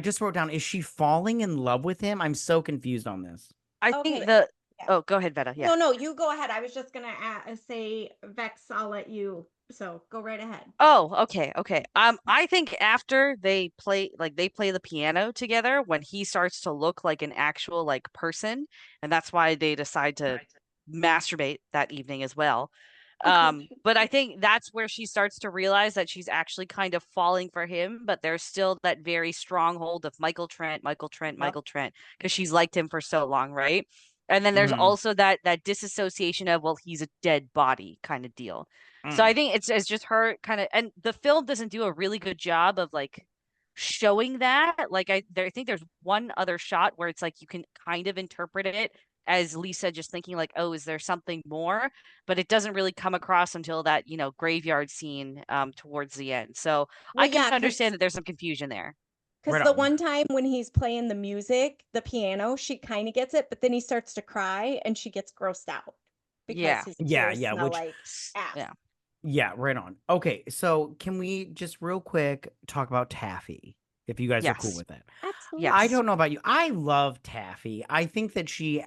just wrote down, is she falling in love with him? I'm so confused on this.
I
Okay.
think
Yeah.
oh, go ahead, Vetta. Yeah.
No, you go ahead. I was just gonna say, Vex, I'll let you So go right ahead.
Oh, okay, okay. I think after they play the piano together, when he starts to look like an actual like person, and that's why they decide to masturbate that evening as well. But I think that's where she starts to realize that she's actually kind of falling for him, but there's still that very stronghold of Michael Trent, Michael Trent,
Yep.
Michael Trent, because she's liked him for so long, right? And then there's also that disassociation of, well, he's a dead body kind of deal. So I think it's just her kind of, and the film doesn't do a really good job of like showing that. Like I think there's one other shot where it's like you can kind of interpret it as Lisa just thinking like, oh, is there something more? But it doesn't really come across until that, graveyard scene towards the end. So
Well,
I can
yeah,
understand that there's some confusion there.
because
Right
the
on.
one time when he's playing the music, the piano, she kind of gets it, but then he starts to cry and she gets grossed out because
Yeah.
his
Yeah,
tears
yeah,
smell
which
like ass.
Yeah.
Yeah, right on. Okay, so can we just real quick talk about Taffy, if you guys are cool
Yes.
with it?
Absolutely.
I
Yes.
don't know about you. I love Taffy. I think that she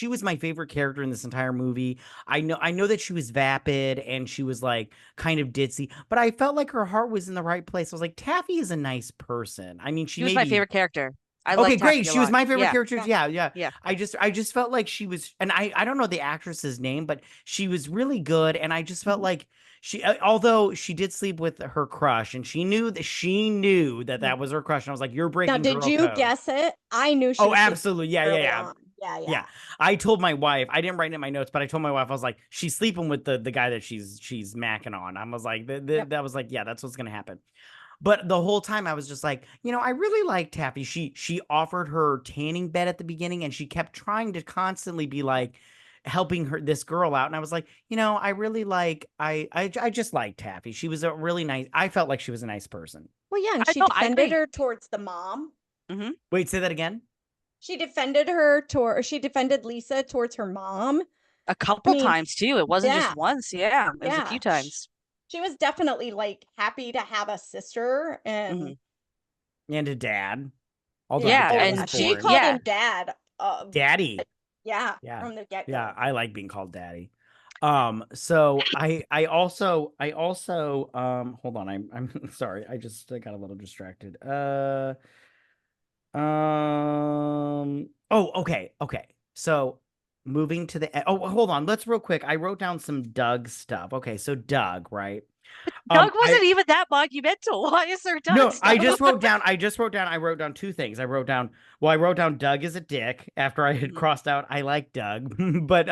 was my favorite character in this entire movie. I know that she was vapid and she was like kind of ditzy, but I felt like her heart was in the right place. I was like, Taffy is a nice person. I mean, she
She was
may
my
be
favorite character. I
okay,
like
great.
Taffy a
She was
lot.
my favorite
Yeah.
character.
Yeah.
Yeah.
Yeah.
I just felt like she was, and I don't know the actress's name, but she was really good. And I just felt like although she did sleep with her crush, and she knew that that was her crush. And I was like, you're
Now,
breaking
did
girl
you
code.
guess it? I knew she
Oh,
was sleeping
absolutely. Yeah, yeah,
early
yeah.
on. Yeah,
Yeah. I told my wife, I didn't write it in my notes, but I told my wife, I was like, she's sleeping with the guy that she's macking on. I was like,
Yep.
that was like, yeah, that's what's gonna happen. But the whole time I was just like, I really like Taffy. She offered her tanning bed at the beginning, and she kept trying to constantly be like helping this girl out. And I was like, I really like I just like Taffy. She was a really nice. I felt like she was a nice person.
Well, yeah, and
I
she
know, I
defended
agree.
her towards the mom.
Mm-hmm.
Wait, say that again.
She defended Lisa towards her mom.
A
I
couple
mean,
times too. It wasn't
yeah,
just once. Yeah. It was a
yeah.
few times.
She was definitely like happy to have a sister
Mm-hmm.
and
And a dad. Although the
Yeah.
oh
dad
yeah,
was
And
she
born.
called
yeah.
him dad.
Daddy.
Yeah,
Yeah.
from the get-go.
Yeah, I like being called daddy. So I also hold on, I'm sorry. I just got a little distracted. Oh, okay. So moving to the hold on. Let's real quick. I wrote down some Doug stuff. Okay, so Doug, right?
Doug
I
wasn't even that monumental. Why is there Doug
no,
stuff?
I wrote down two things. I wrote down Doug is a dick after I had crossed out I like Doug. But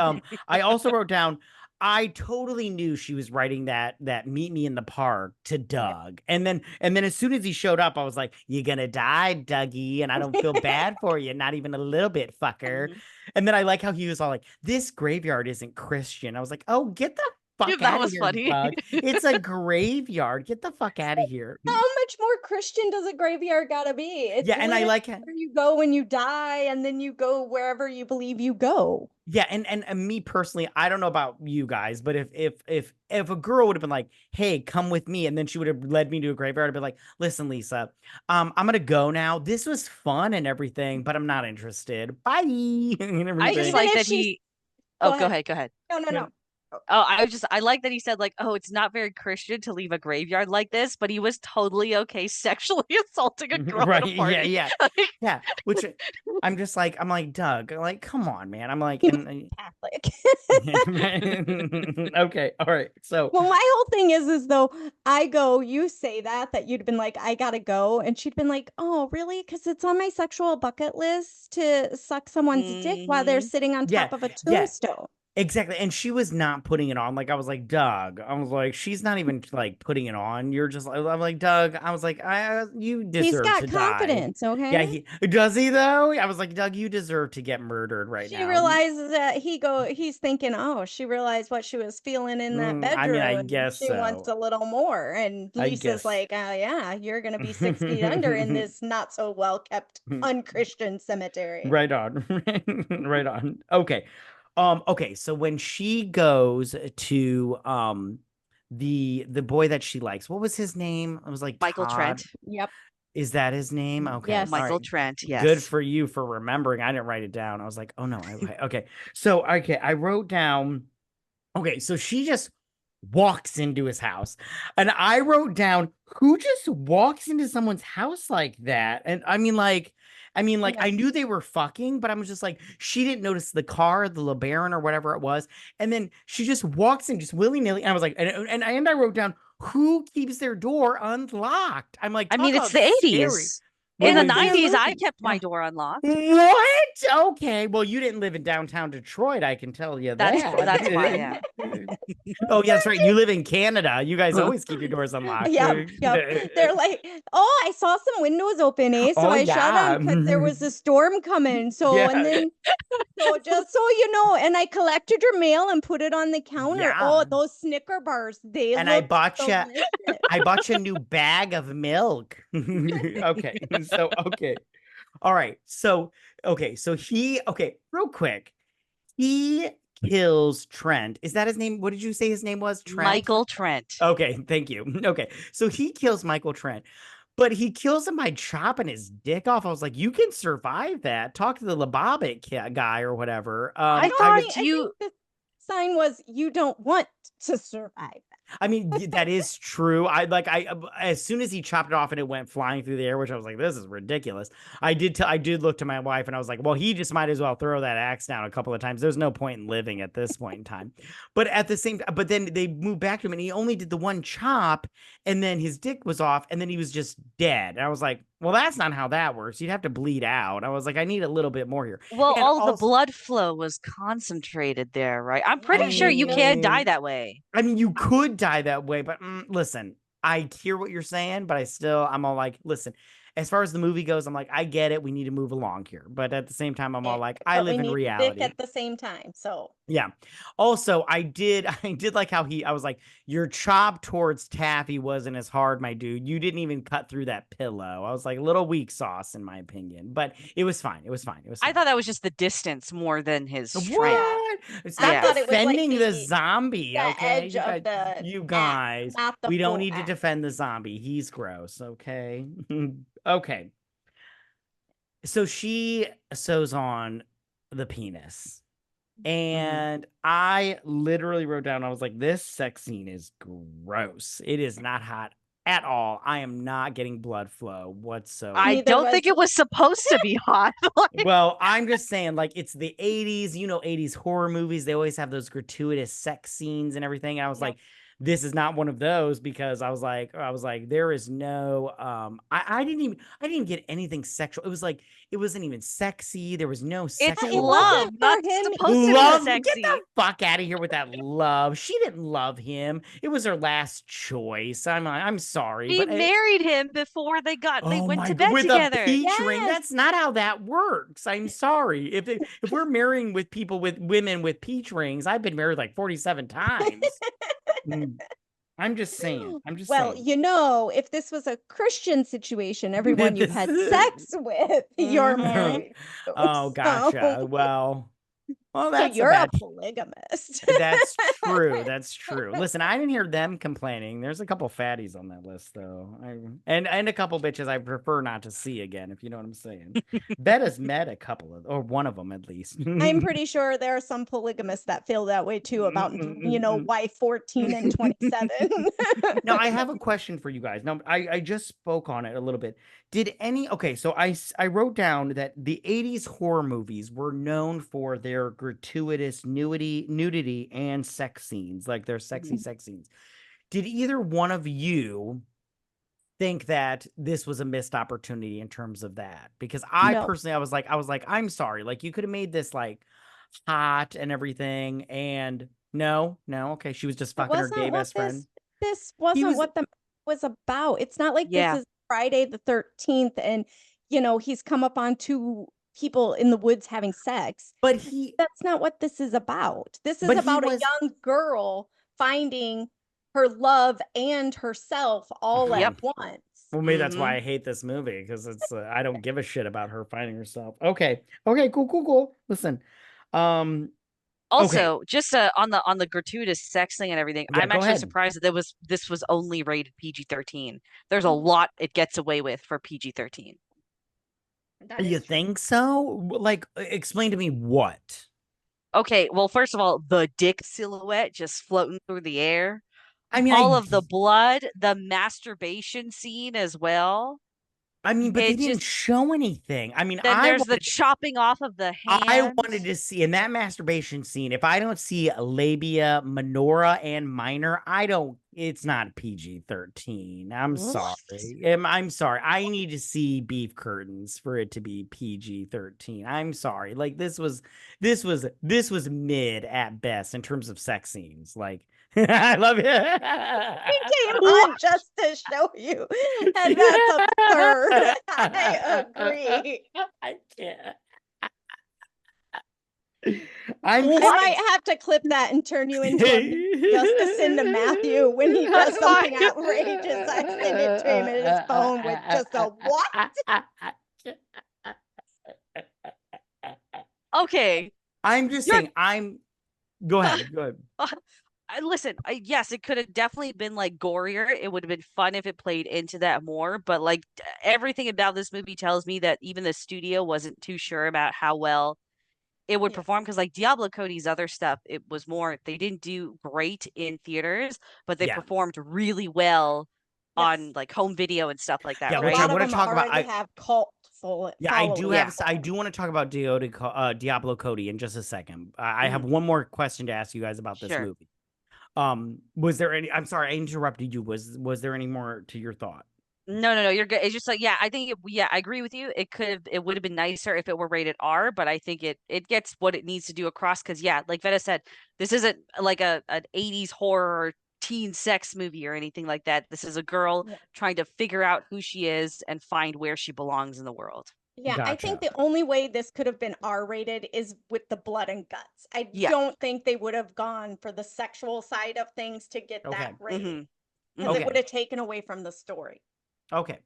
I also wrote down I totally knew she was writing that meet me in the park to Doug. And then as soon as he showed up, I was like, you're gonna die, Dougie, and I don't feel bad for you, not even a little bit, fucker. And then I like how he was all like, this graveyard isn't Christian. I was like, oh, get the
Yeah,
fuck
that
out of
was
here,
funny.
Doug. It's a graveyard. Get the fuck out of here.
How much more Christian does a graveyard gotta be? It's
Yeah, and I
literally
like
where you go when you die, and then you go wherever you believe you go.
yeah, and me personally, I don't know about you guys, but if a girl would have been like, "Hey, come with me," and then she would have led me to a graveyard, I'd be like, "Listen, Lisa, I'm gonna go now. This was fun and everything, but I'm not interested. Bye." And
I just
everything.
like
if
that
she's
he.
go
Oh,
ahead.
go ahead.
No, no, no.
Oh, I like that he said like, oh, it's not very Christian to leave a graveyard like this, but he was totally okay sexually assaulting a girl
Right?
at a party.
Yeah.
Like,
Yeah. Which I'm just like, Doug, like, come on, man. I'm like, and
Catholic.
okay, all right. So
Well, my whole thing is though I go, you say that you'd been like, I gotta go, and she'd been like, oh, really? Because it's on my sexual bucket list to suck someone's dick while they're sitting on
yeah,
top of a
yeah.
tombstone.
Exactly. And she was not putting it on. Like, I was like, Doug. I was like, she's not even like putting it on. You're just like, I'm like, Doug. I was like, you
He's
deserve
got
to die.
confidence, okay?
Yeah, does he though? I was like, Doug, you deserve to get murdered right
She
now.
realizes that he's thinking, oh, she realized what she was feeling in that
I mean, I
bedroom.
guess
She wants
so.
a little more. And
I
Lisa's
guess.
like, oh yeah, you're gonna be 6 feet under in this not so well kept unchristian cemetery.
Right on. Right on. Okay. Okay, so when she goes to the boy that she likes, what was his name? It was like
Michael
Todd.
Trent.
Yep.
Is that his name? Okay.
Yes.
All
Michael
right.
Trent, yes.
Good for you for remembering. I didn't write it down. I was like, oh no. Okay. So, okay. I wrote down. Okay. So she just walks into his house. And I wrote down, who just walks into someone's house like that? And I mean,
Yeah.
I knew they were fucking, but I was just like, she didn't notice the car, the LeBaron or whatever it was. And then she just walks in just willy-nilly. And I was like, and I wrote down, who keeps their door unlocked? I'm like,
I
talk
mean, it's
about
the
scary.
80s. In
What
the
was this?
90s, I kept my door unlocked.
What? Okay. Well, you didn't live in downtown Detroit, I can tell you
That's
that.
why, yeah.
Oh, yeah, that's right. You live in Canada. You guys always keep your doors unlocked.
Yep. They're like, oh, I saw some windows open, eh? So
Oh,
I shut
yeah.
them because there was a storm coming. So
Yeah.
and then so just so you know, and I collected your mail and put it on the counter.
Yeah.
Oh, those Snicker bars, they
And I
look
bought you
delicious.
I bought you a new bag of milk. Okay. So okay. All right. So real quick. He kills Trent. Is that his name? What did you say his name was? Trent?
Michael Trent.
Okay, thank you. Okay. So he kills Michael Trent. But he kills him by chopping his dick off. I was like, you can survive that. Talk to the Lebabic guy or whatever.
I thought you.
I think the sign was you don't want to survive.
I mean, that is true. As soon as he chopped it off and it went flying through the air, which I was like, this is ridiculous. I did look to my wife and I was like, well, he just might as well throw that axe down a couple of times. There's no point in living at this point in time. But but then they moved back to him and he only did the one chop and then his dick was off and then he was just dead. And I was like, well, that's not how that works. You'd have to bleed out. I was like, I need a little bit more here.
Well, all the blood flow was concentrated there, right? I'm pretty sure you can't die that way.
I mean, you could die that way, but listen, I hear what you're saying, but I'm all like, listen, as far as the movie goes, I'm like, I get it. We need to move along here. But at the same time, I'm all like, I live in reality.
At the same time. So
yeah. Also, I did like how I was like, your chop towards Taffy wasn't as hard, my dude. You didn't even cut through that pillow. I was like, a little weak sauce, in my opinion. But it was fine. It was fine.
I thought that was just the distance more than his strength.
What? It's not defending the zombie, okay? You guys, we don't need to defend the zombie. He's gross, okay? Okay. So she sews on the penis. And I literally wrote down, I was like, this sex scene is gross. It is not hot at all. I am not getting blood flow whatsoever.
I don't think it was supposed to be hot.
Well, I'm just saying, like, it's the 80s, 80s horror movies. They always have those gratuitous sex scenes and everything. And I was like, this is not one of those because I was like, there is no, I didn't get anything sexual. It was like, it wasn't even sexy. There was no sexual.
It's love, not supposed
love.
to be sexy.
Get the fuck out of here with that love. She didn't love him. It was her last choice. I'm sorry.
She married him before they went to bed
with
together.
A peach ring. That's not how that works. I'm sorry. If we're marrying with women with peach rings, I've been married like 47 times. I'm just saying.
Well, if this was a Christian situation, everyone you've had sex with, you're married.
Oh, gotcha. Well, that's
you're a polygamist.
That's true. That's true. Listen, I didn't hear them complaining. There's a couple fatties on that list, though, and a couple bitches I prefer not to see again, if you know what I'm saying. Vetta's met a couple or one of them at least.
I'm pretty sure there are some polygamists that feel that way too about wife 14 and 27.
Now, I have a question for you guys. Now, I just spoke on it a little bit. So I wrote down that the 80s horror movies were known for their gratuitous nudity and sex scenes, like their sexy sex scenes. Did either one of you think that this was a missed opportunity in terms of that? Because personally, I was like, I'm sorry. Like, you could have made this like hot and everything. And no. Okay. She was just fucking her gay best friend.
This wasn't what the was about. It's not like this is Friday the 13th and he's come up on two people in the woods having sex.
But
that's not what this is about. This is about a young girl finding her love and herself all at once.
Well, maybe that's why I hate this movie, because it's I don't give a shit about her finding herself. Okay, cool. Listen,
also, just on the gratuitous sex thing and everything, I'm actually surprised that this was only rated PG-13. There's a lot it gets away with for PG-13.
You think so? Like, explain to me what?
Okay, well, first of all, the dick silhouette just floating through the air.
I mean,
all of the blood, the masturbation scene as well.
but they
It
didn't
just
show anything. I mean,
then there's the chopping off of the
I
hand.
wanted to see in that masturbation scene, if I don't see labia, minora, and minor, it's not PG-13. I'm
What?
sorry. I'm sorry. I need to see beef curtains for it to be PG-13. I'm sorry. Like this was mid at best in terms of sex scenes. Like I love it.
We came on just to show you, and that's absurd. I agree.
I can't.
I might have to clip that and turn you into just to send to Matthew when he does something outrageous. I send it to him at his phone with just a what?
Okay.
I'm just saying. Go ahead. Go ahead.
Listen, yes, it could have definitely been like gorier. It would have been fun if it played into that more. But like everything about this movie tells me that even the studio wasn't too sure about how well it would perform, because like Diablo Cody's other stuff, it was more, they didn't do great in theaters, but they performed really well on like home video and stuff like that.
Yeah,
right?
which
A
I
lot of
want to
them
talk about.
already have cult following.
I do want to talk about Diablo Cody in just a second. I have one more question to ask you guys about this movie. Was there any? I'm sorry, I interrupted you. Was there any more to your thought?
No, you're good. It's just like, I think I agree with you. It would have been nicer if it were rated R, but I think it gets what it needs to do across, because like Vetta said, this isn't like an 80s horror or teen sex movie or anything like that. This is a girl trying to figure out who she is and find where she belongs in the world.
Yeah, gotcha. I think the only way this could have been R-rated is with the blood and guts. I don't think they would have gone for the sexual side of things to get that rated, because it would have taken away from the story.
Okay.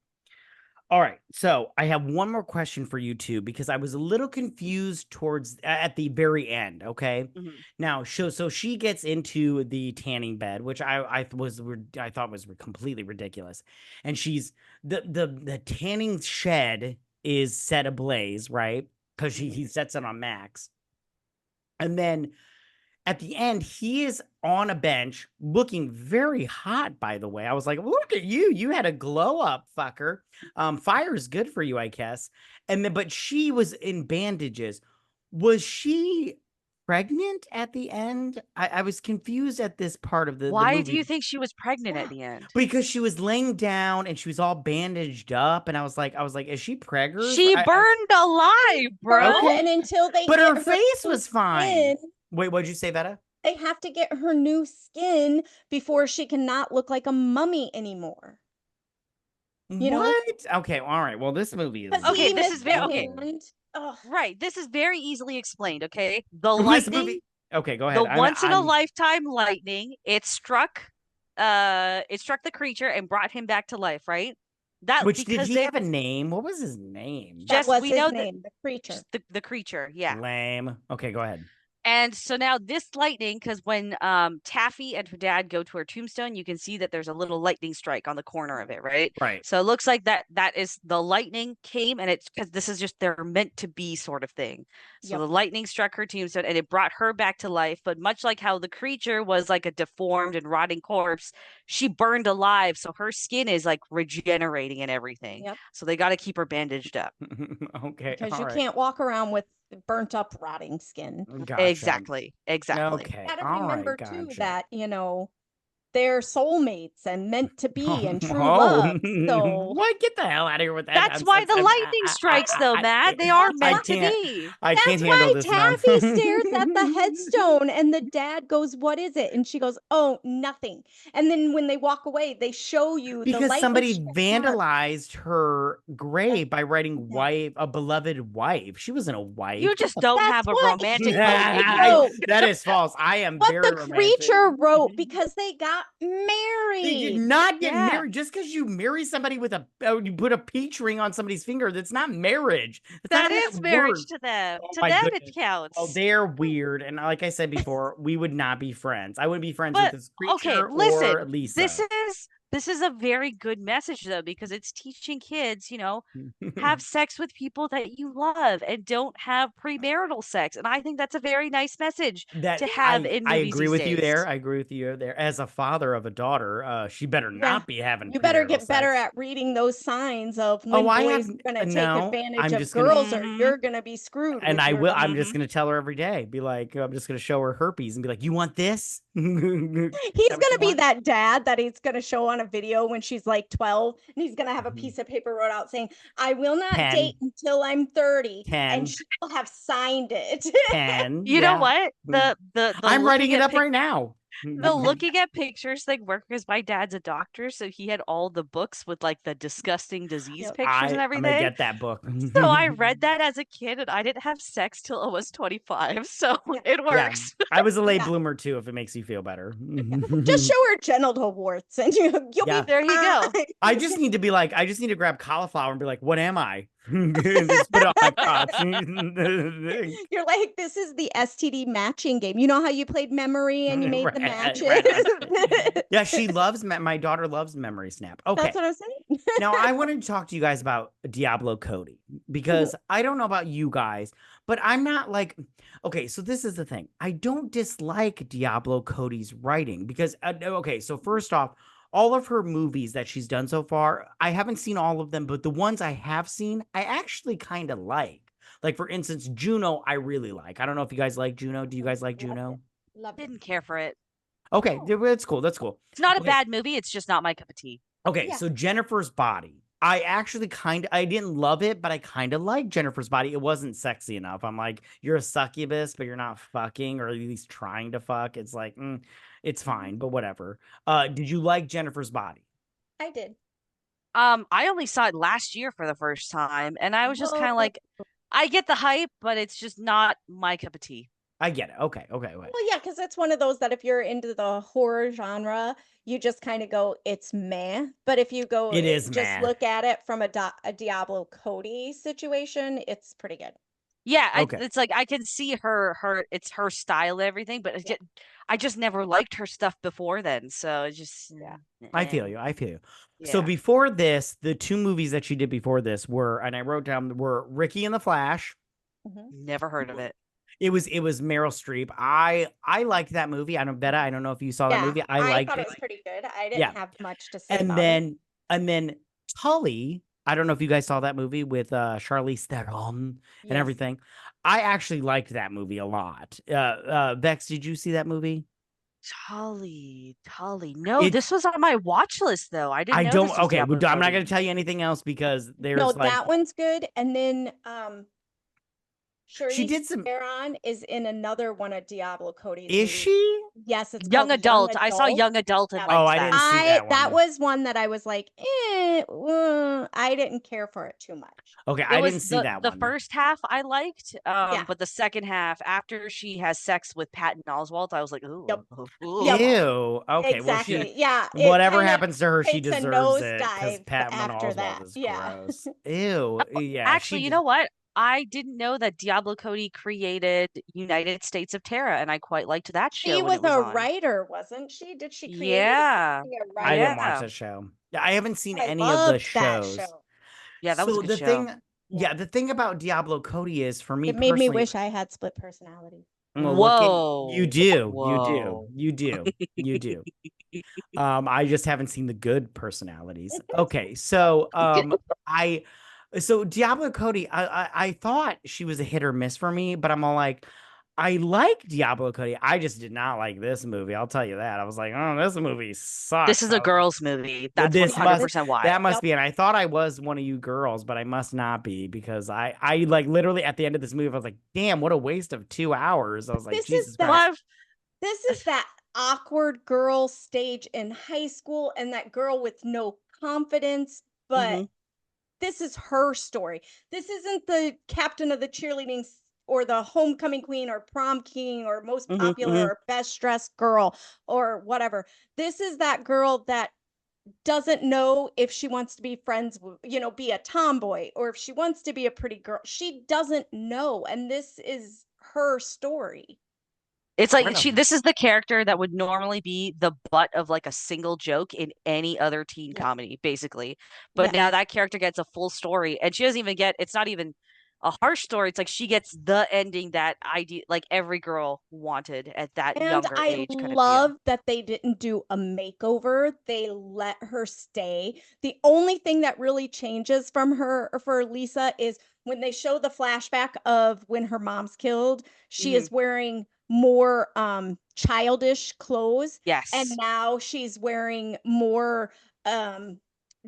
All right. So I have one more question for you two, because I was a little confused towards at the very end. Okay. Now, so she gets into the tanning bed, which I thought was completely ridiculous. And she's the tanning shed is set ablaze, right? Because he sets it on max. And then at the end, he is on a bench looking very hot, by the way. I was like, look at you. You had a glow up, fucker. Fire is good for you, I guess. And then, but she was in bandages. Was she pregnant at the end? I was confused at this part of the
Why
movie.
do you think she was pregnant at the end?
Because she was laying down and she was all bandaged up. And I was like, is she preggers?
She burned alive, bro.
Okay. And until they
but her face was fine. Wait, what'd you say, Vetta?
They have to get her new skin before she cannot look like a mummy anymore.
You know? Okay, all right. Well, this movie is
okay. This is very right. This is very easily explained. Okay, the lightning.
Okay, go ahead.
The once in a lifetime lightning. It struck the creature and brought him back to life. Right.
Which did he have a name? What was his name?
We know the creature.
The creature. Yeah.
Lame. Okay, go ahead.
And so now this lightning, because when Taffy and her dad go to her tombstone, you can see that there's a little lightning strike on the corner of it, right?
Right.
So it looks like that is the lightning came, and it's because this is just their meant to be sort of thing. So the lightning struck her tombstone and it brought her back to life. But much like how the creature was like a deformed and rotting corpse, she burned alive. So her skin is like regenerating and everything.
Yep.
So they got to keep her bandaged up.
Okay. Because you can't walk around with burnt up rotting skin.
Gotcha.
Exactly.
Okay.
Gotta remember too that they're soulmates and meant to be and true love. So
what? Get the hell out of here with that.
That's why the lightning strikes, though, Matt. They are meant to be.
That's why
Taffy stares at the headstone and the dad goes, "What is it?" And she goes, "Oh, nothing." And then when they walk away, they show you
because somebody vandalized her grave by writing "wife," a beloved wife. She wasn't a wife.
You just don't have a romantic
That is false. I am
what
very
the
romantic.
creature wrote because they got married.
They did not get married. Just because you marry somebody with you put a peach ring on somebody's finger, that's not marriage.
That is marriage to them. To them, it counts.
Oh, they're weird. And like I said before, we would not be friends. I wouldn't be friends with this creature or Lisa.
This is this is a very good message though, because it's teaching kids, have sex with people that you love and don't have premarital sex. And I think that's a very nice message
That
to have in
I
movies
agree
these
with you
days.
there. I agree with you there. As a father of a daughter, she better
Yeah.
not be having
You better
premarital
get better
sex.
at reading those signs of
Oh,
when
I
boys
have
are going to take
no.
advantage
I'm
of
just gonna,
girls, or you're going to be screwed
and
with
I
your
will.
daughter.
I'm just gonna tell her every day. Be like, I'm just gonna show her herpes and be like, you want this? Is
He's
that
going
what
to
you
be
want?
that dad that he's going to show on a video when she's like 12, and he's going to have a piece of paper wrote out saying, I will not
10,
date until I'm 30, and
10,
she will have signed it.
10.
You know
Yeah.
what? The
I'm writing
looking
it
at
up right now.
the looking at pictures thing worked because my dad's a doctor, so he had all the books with like the disgusting disease
Yep.
pictures and
I'm gonna
everything.
get that book.
So I read that as a kid, and I didn't have sex till I was 25, so it
Yeah,
works.
I was a late
Yeah.
bloomer too, if it makes you feel better.
Just show her genital warts, and you'll
Yeah.
be
There you go.
fine.
I just need to be like, I just need to grab cauliflower and be like, what am I? Just put it on my crotch.
You're like, this is the STD matching game. You know how you played memory and you made the matches?
Right. Yeah, she loves, my daughter loves Memory Snap. Okay.
That's what I'm saying.
Now, I wanted to talk to you guys about Diablo Cody because I don't know about you guys, but I'm not like, okay, so this is the thing. I don't dislike Diablo Cody's writing because, okay, so first off, all of her movies that she's done so far, I haven't seen all of them, but the ones I have seen, I actually kind of like. Like, for instance, Juno, I really like. I don't know if you guys like Juno. Do you guys like Juno?
Loved it.
Didn't care for it.
Okay, that's cool. That's cool.
It's not a
Okay.
bad movie. It's just not my cup of tea.
Okay,
Yeah.
so Jennifer's Body. I actually I didn't love it, but I kind of like Jennifer's Body. It wasn't sexy enough. I'm like, you're a succubus, but you're not fucking, or at least trying to fuck. It's like, it's fine, but whatever. Did you like Jennifer's Body?
I did.
I only saw it last year for the first time, and I was just kind of like, I get the hype, but it's just not my cup of tea.
I get it. Okay.
Well, yeah, because it's one of those that if you're into the horror genre, you just kind of go, it's meh. But if you go,
It is
just
meh.
look at it from a Diablo Cody situation, it's pretty good.
Yeah,
Okay.
it's like I can see it's her style and everything, but I just never liked her stuff before then. So it just,
I feel you. I feel you.
Yeah.
So before this, the two movies that she did before this were, and I wrote down, were Ricky and the Flash.
Never heard of it.
It was Meryl Streep. I liked that movie. I don't Vetta. I don't know if you saw that movie. I liked
thought
it.
it was pretty good. I didn't have much to say
And
about it.
and then Tully. I don't know if you guys saw that movie with Charlize Theron and everything. I actually liked that movie a lot. Vex, did you see that movie?
Tully. No, this was on my watch list though. I didn't know
don't.
this was
Okay,
Diablo
I'm not
Cody.
going to tell you anything else because there's
No,
like
that one's good. And then
she
Charlize
did some.
Theron is in another one of Diablo Cody's
Is
movies.
she?
Yes, it's
Young
called
adult. I saw Young Adult and
Yeah.
liked
Oh, I
that.
didn't see that one.
That was one that I was like, I didn't care for it too much.
Okay, I didn't see that
the
one.
first half I liked,
Yeah.
but the second half, after she has sex with Patton Oswalt, I was like, ooh,
Yep.
ooh.
Ew. Okay,
Exactly.
well,
yeah.
whatever happens to her, she
takes a
deserves it because
nosedive
Pat
after
Oswalt
that.
is
Yeah.
gross. Ew. Yeah.
Actually, you know what? I didn't know that Diablo Cody created United States of Terra, and I quite liked that show
She
when
was
it was
a
on.
writer, wasn't she? Did she create it?
Yeah.
Be a
I
writer?
didn't watch
Yeah.
that show. I haven't seen
I
any of the
loved that
shows.
show.
Yeah, that was a
So
good
the
show.
thing, the thing about Diablo Cody is for me
It made me
personally.
wish I had split personality.
Well,
Whoa.
you do.
Whoa.
You do. I just haven't seen the good personalities. Okay, so so Diablo Cody, I thought she was a hit or miss for me, but I'm all like, I like Diablo Cody. I just did not like this movie. I'll tell you that. I was like, oh, this movie sucks.
This is a girl's movie. That's
This
100% why.
That must be. And I thought I was one of you girls, but I must not be because I like literally at the end of this movie, I was like, damn, what a waste of 2 hours. I was like,
This
Jesus
is
Christ.
This is that awkward girl stage in high school and that girl with no confidence, but this is her story. This isn't the captain of the cheerleading or the homecoming queen or prom king or most popular or best dressed girl or whatever. This is that girl that doesn't know if she wants to be friends, be a tomboy or if she wants to be a pretty girl. She doesn't know. And this is her story.
It's like this is the character that would normally be the butt of like a single joke in any other teen comedy, basically. But now that character gets a full story, and she doesn't even get, it's not even a harsh story. It's like she gets the ending that like every girl wanted at that younger age kind of deal.
I love that they didn't do a makeover. They let her stay. The only thing that really changes from her for Lisa is when they show the flashback of when her mom's killed, she is wearing more childish clothes.
Yes.
And now she's wearing more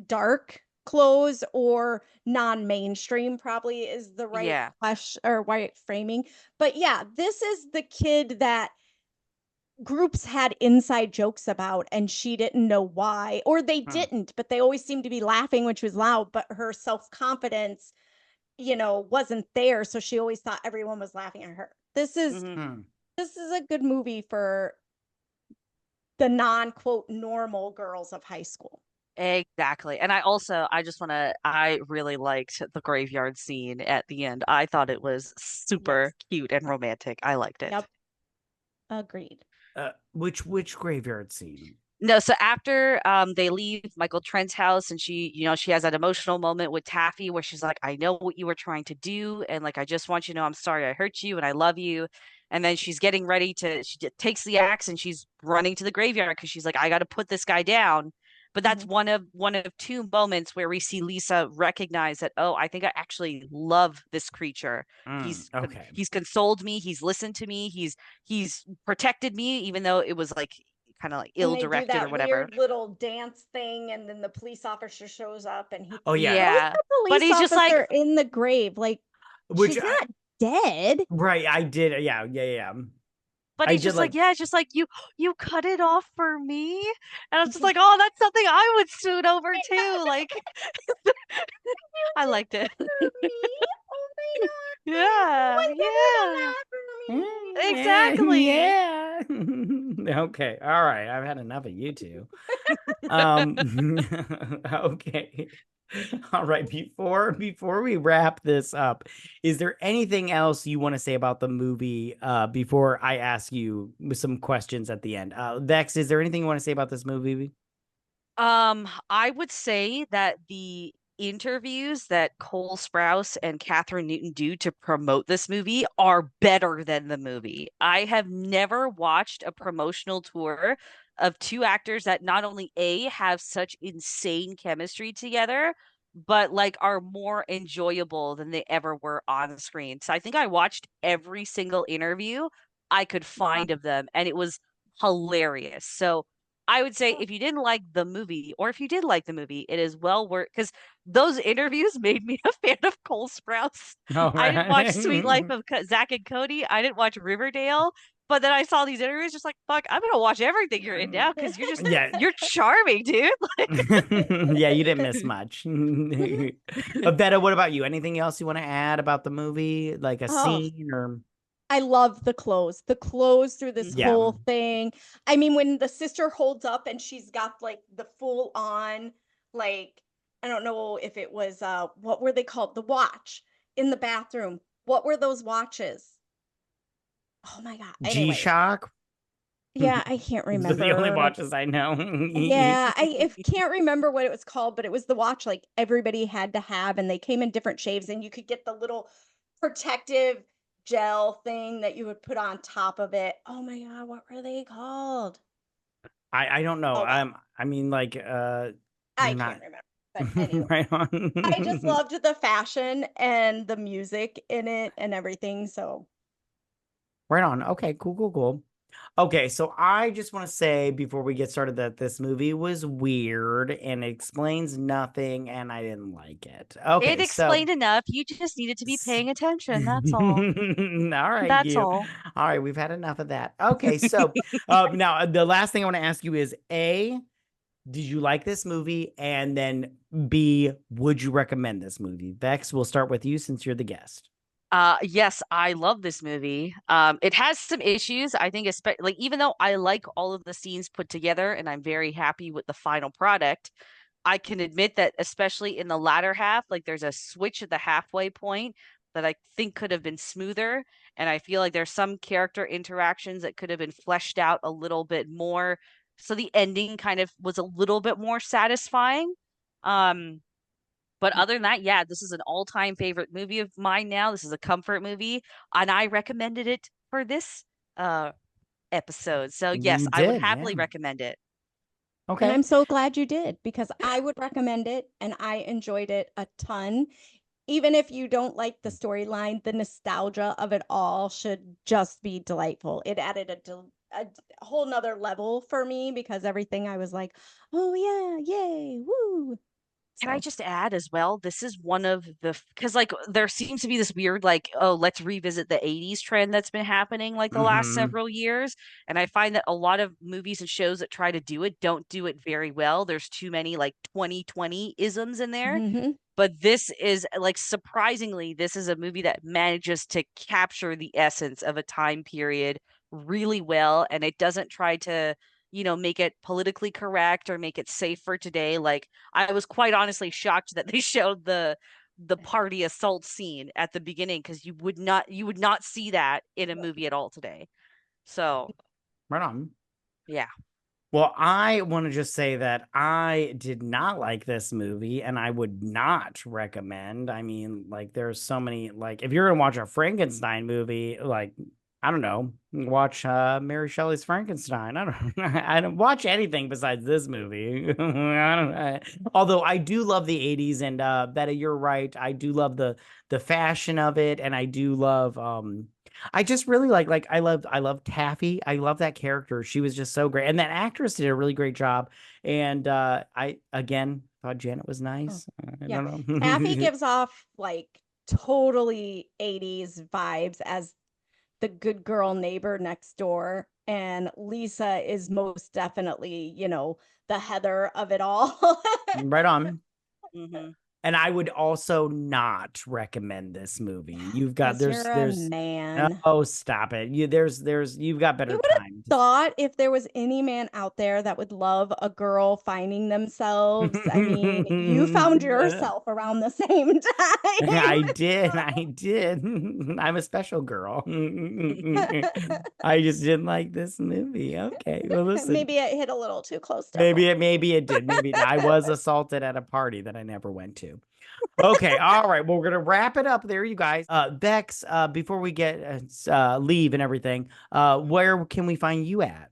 dark clothes, or non-mainstream probably is the right question or right framing. But yeah, this is the kid that groups had inside jokes about, and she didn't know why, or they didn't, but they always seemed to be laughing when she was loud, but her self-confidence, wasn't there, so she always thought everyone was laughing at her. This is a good movie for the non-quote normal girls of high school.
Exactly. And I really liked the graveyard scene at the end. I thought it was super cute and romantic. I liked it.
Yep. Agreed.
Which graveyard scene?
No, so after they leave Michael Trent's house, and she has that emotional moment with Taffy where she's like, I know what you were trying to do, and like I just want you to know I'm sorry I hurt you and I love you. And then she's getting ready she takes the axe and she's running to the graveyard because she's like, I got to put this guy down. But that's one of two moments where we see Lisa recognize that, oh, I think I actually love this creature. He's consoled me, he's listened to me, he's protected me, even though it was like kind of like ill-directed or whatever.
Weird little dance thing, and then the police officer shows up, and he.
Oh yeah,
but he's just like in the grave, like she's not dead,
right? I did, yeah.
But he's just like, it's just like you cut it off for me, and I was just like, oh, that's something I would suit over too. Like, I liked it.
Oh my
god! Exactly.
Yeah. Okay. All right. I've had enough of you two. Okay. All right. Before we wrap this up, is there anything else you want to say about the movie before I ask you some questions at the end? Vex, is there anything you want to say about this movie?
I would say that the interviews that Cole Sprouse and Catherine Newton do to promote this movie are better than the movie. I have never watched a promotional tour of two actors that not only have such insane chemistry together, but like are more enjoyable than they ever were on screen. So I think I watched every single interview I could find of them, and it was hilarious. So I would say if you didn't like the movie, or if you did like the movie, it is well worth, because those interviews made me a fan of Cole Sprouse.
Oh,
I didn't watch Sweet Life of Zach and Cody. I didn't watch Riverdale. But then I saw these interviews, just like, fuck, I'm gonna watch everything you're in now, because you're charming, dude.
Yeah, you didn't miss much. Vetta, what about you? Anything else you want to add about the movie, like a scene or?
I love the clothes through this whole thing. I mean, when the sister holds up and she's got like the full on, like, I don't know if it was, what were they called? The watch in the bathroom. What were those watches? Oh my God. Anyway.
G-Shock?
Yeah, I can't remember.
Those are the only watches I know.
Yeah, I can't remember what it was called, but it was the watch like everybody had to have, and they came in different shapes, and you could get the little protective gel thing that you would put on top of it. Oh my God, what were they called?
I don't know. I mean, like,
I can't remember. But anyway,
right on.
I just loved the fashion and the music in it and everything. So
right on. Okay, cool. Okay, so I just want to say before we get started that this movie was weird and it explains nothing, and I didn't like it. Okay,
it explained enough. You just needed to be paying attention. That's all.
All right,
that's all.
All right, we've had enough of that. Okay, so now the last thing I want to ask you is A, did you like this movie? And then B, would you recommend this movie? Vex, we'll start with you since you're the guest.
Yes, I love this movie. It has some issues. I think, like, even though I like all of the scenes put together and I'm very happy with the final product, I can admit that especially in the latter half, like there's a switch at the halfway point that I think could have been smoother. And I feel like there's some character interactions that could have been fleshed out a little bit more. So the ending kind of was a little bit more satisfying. But other than that, yeah, this is an all-time favorite movie of mine now. This is a comfort movie, and I recommended it for this episode. So yes,
You
I would
did,
happily
yeah.
recommend it.
And
Okay.
I'm so glad you did, because I would recommend it and I enjoyed it a ton. Even if you don't like the storyline, the nostalgia of it all should just be delightful. It added a whole nother level for me, because everything I was like, oh yeah, yay, woo.
Can I
So,
just add as well? This is one of the because like there seems to be this weird like, oh, let's revisit the 80s trend that's been happening like the last
Mm-hmm.
several years. And I find that a lot of movies and shows that try to do it don't do it very well. There's too many like 2020 isms in there.
mhm.
But this is like surprisingly, this is a movie that manages to capture the essence of a time period really well, and it doesn't try to, make it politically correct or make it safe for today. Like I was quite honestly shocked that they showed the party assault scene at the beginning because you would not see that in a movie at all today. So,
Right on.
yeah.
Well, I want to just say that I did not like this movie and I would not recommend. I mean, like, there's so many, like, if you're going to watch a Frankenstein movie, like, I don't know, watch Mary Shelley's Frankenstein. I don't I don't watch anything besides this movie. Although I do love the 80s, and Vetta, you're right. I do love the fashion of it, and I do love I just really like I love Taffy. I love that character. She was just so great. And that actress did a really great job. And I again thought Janet was nice. I
Yeah.
don't know.
Taffy gives off like totally 80s vibes as the good girl neighbor next door. And Lisa is most definitely, the Heather of it all.
Right on.
Hmm.
And I would also not recommend this movie. You've got
'Cause you're a
there's
man.
oh, stop it. There's you've got
You
better
would have
time.
thought if there was any man out there that would love a girl finding themselves. I mean, you found yourself around the same
I
time.
did. I did. I'm a special girl. I just didn't like this movie. Okay. Well, listen.
Maybe it hit a little too close to
Maybe
home.
it did. Maybe I was assaulted at a party that I never went to. Okay. All right. Well, we're gonna wrap it up there, you guys. Bex, before we get leave and everything, where can we find you at?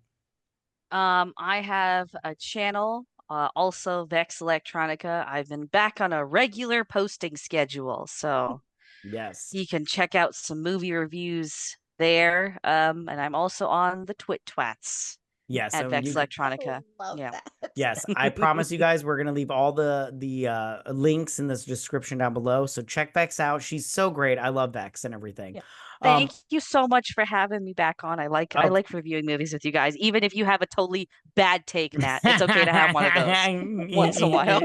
I have a channel, also Vex Electronica. I've been back on a regular posting schedule, so
Yes.
you can check out some movie reviews there. And I'm also on the Twats
Yes.
at
So
Vex
you
Electronica.
Love
Yeah.
that.
Yes, I promise you guys, we're gonna leave all the links in this description down below. So check Vex out. She's so great. I love Vex and everything.
Yeah.
Thank you so much for having me back on. I like
Oh.
reviewing movies with you guys, even if you have a totally bad take, Matt. It's okay to have one of those once in a while.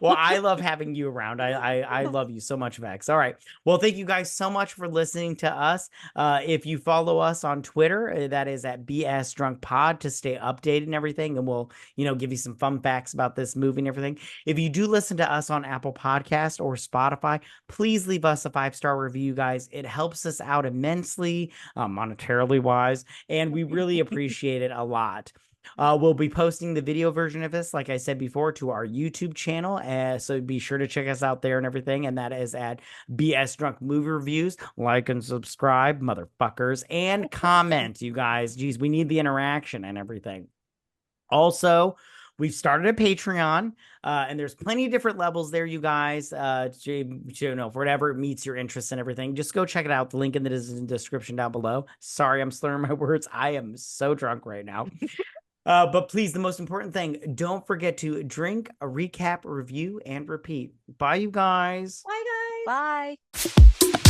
Well, I love having you around. I love you so much, Vex. All right. Well, thank you guys so much for listening to us. If you follow us on Twitter, that is at BS Drunk Pod, to stay updated and everything, and we'll give you some fun facts about this movie and everything. If you do listen to us on Apple Podcast or Spotify, please leave us a 5-star review, guys. It helps us out immensely, monetarily wise, and we really appreciate it a lot. We'll be posting the video version of this, like I said before, to our YouTube channel. So be sure to check us out there and everything. And that is at BS Drunk Movie Reviews. Like and subscribe, motherfuckers, and comment, you guys. Geez, we need the interaction and everything. Also, we've started a Patreon, and there's plenty of different levels there, you guys. For whatever meets your interests and everything, just go check it out. The link in the description down below. Sorry, I'm slurring my words. I am so drunk right now. But please, the most important thing, don't forget to drink, recap, review, and repeat. Bye, you guys.
Bye, guys.
Bye.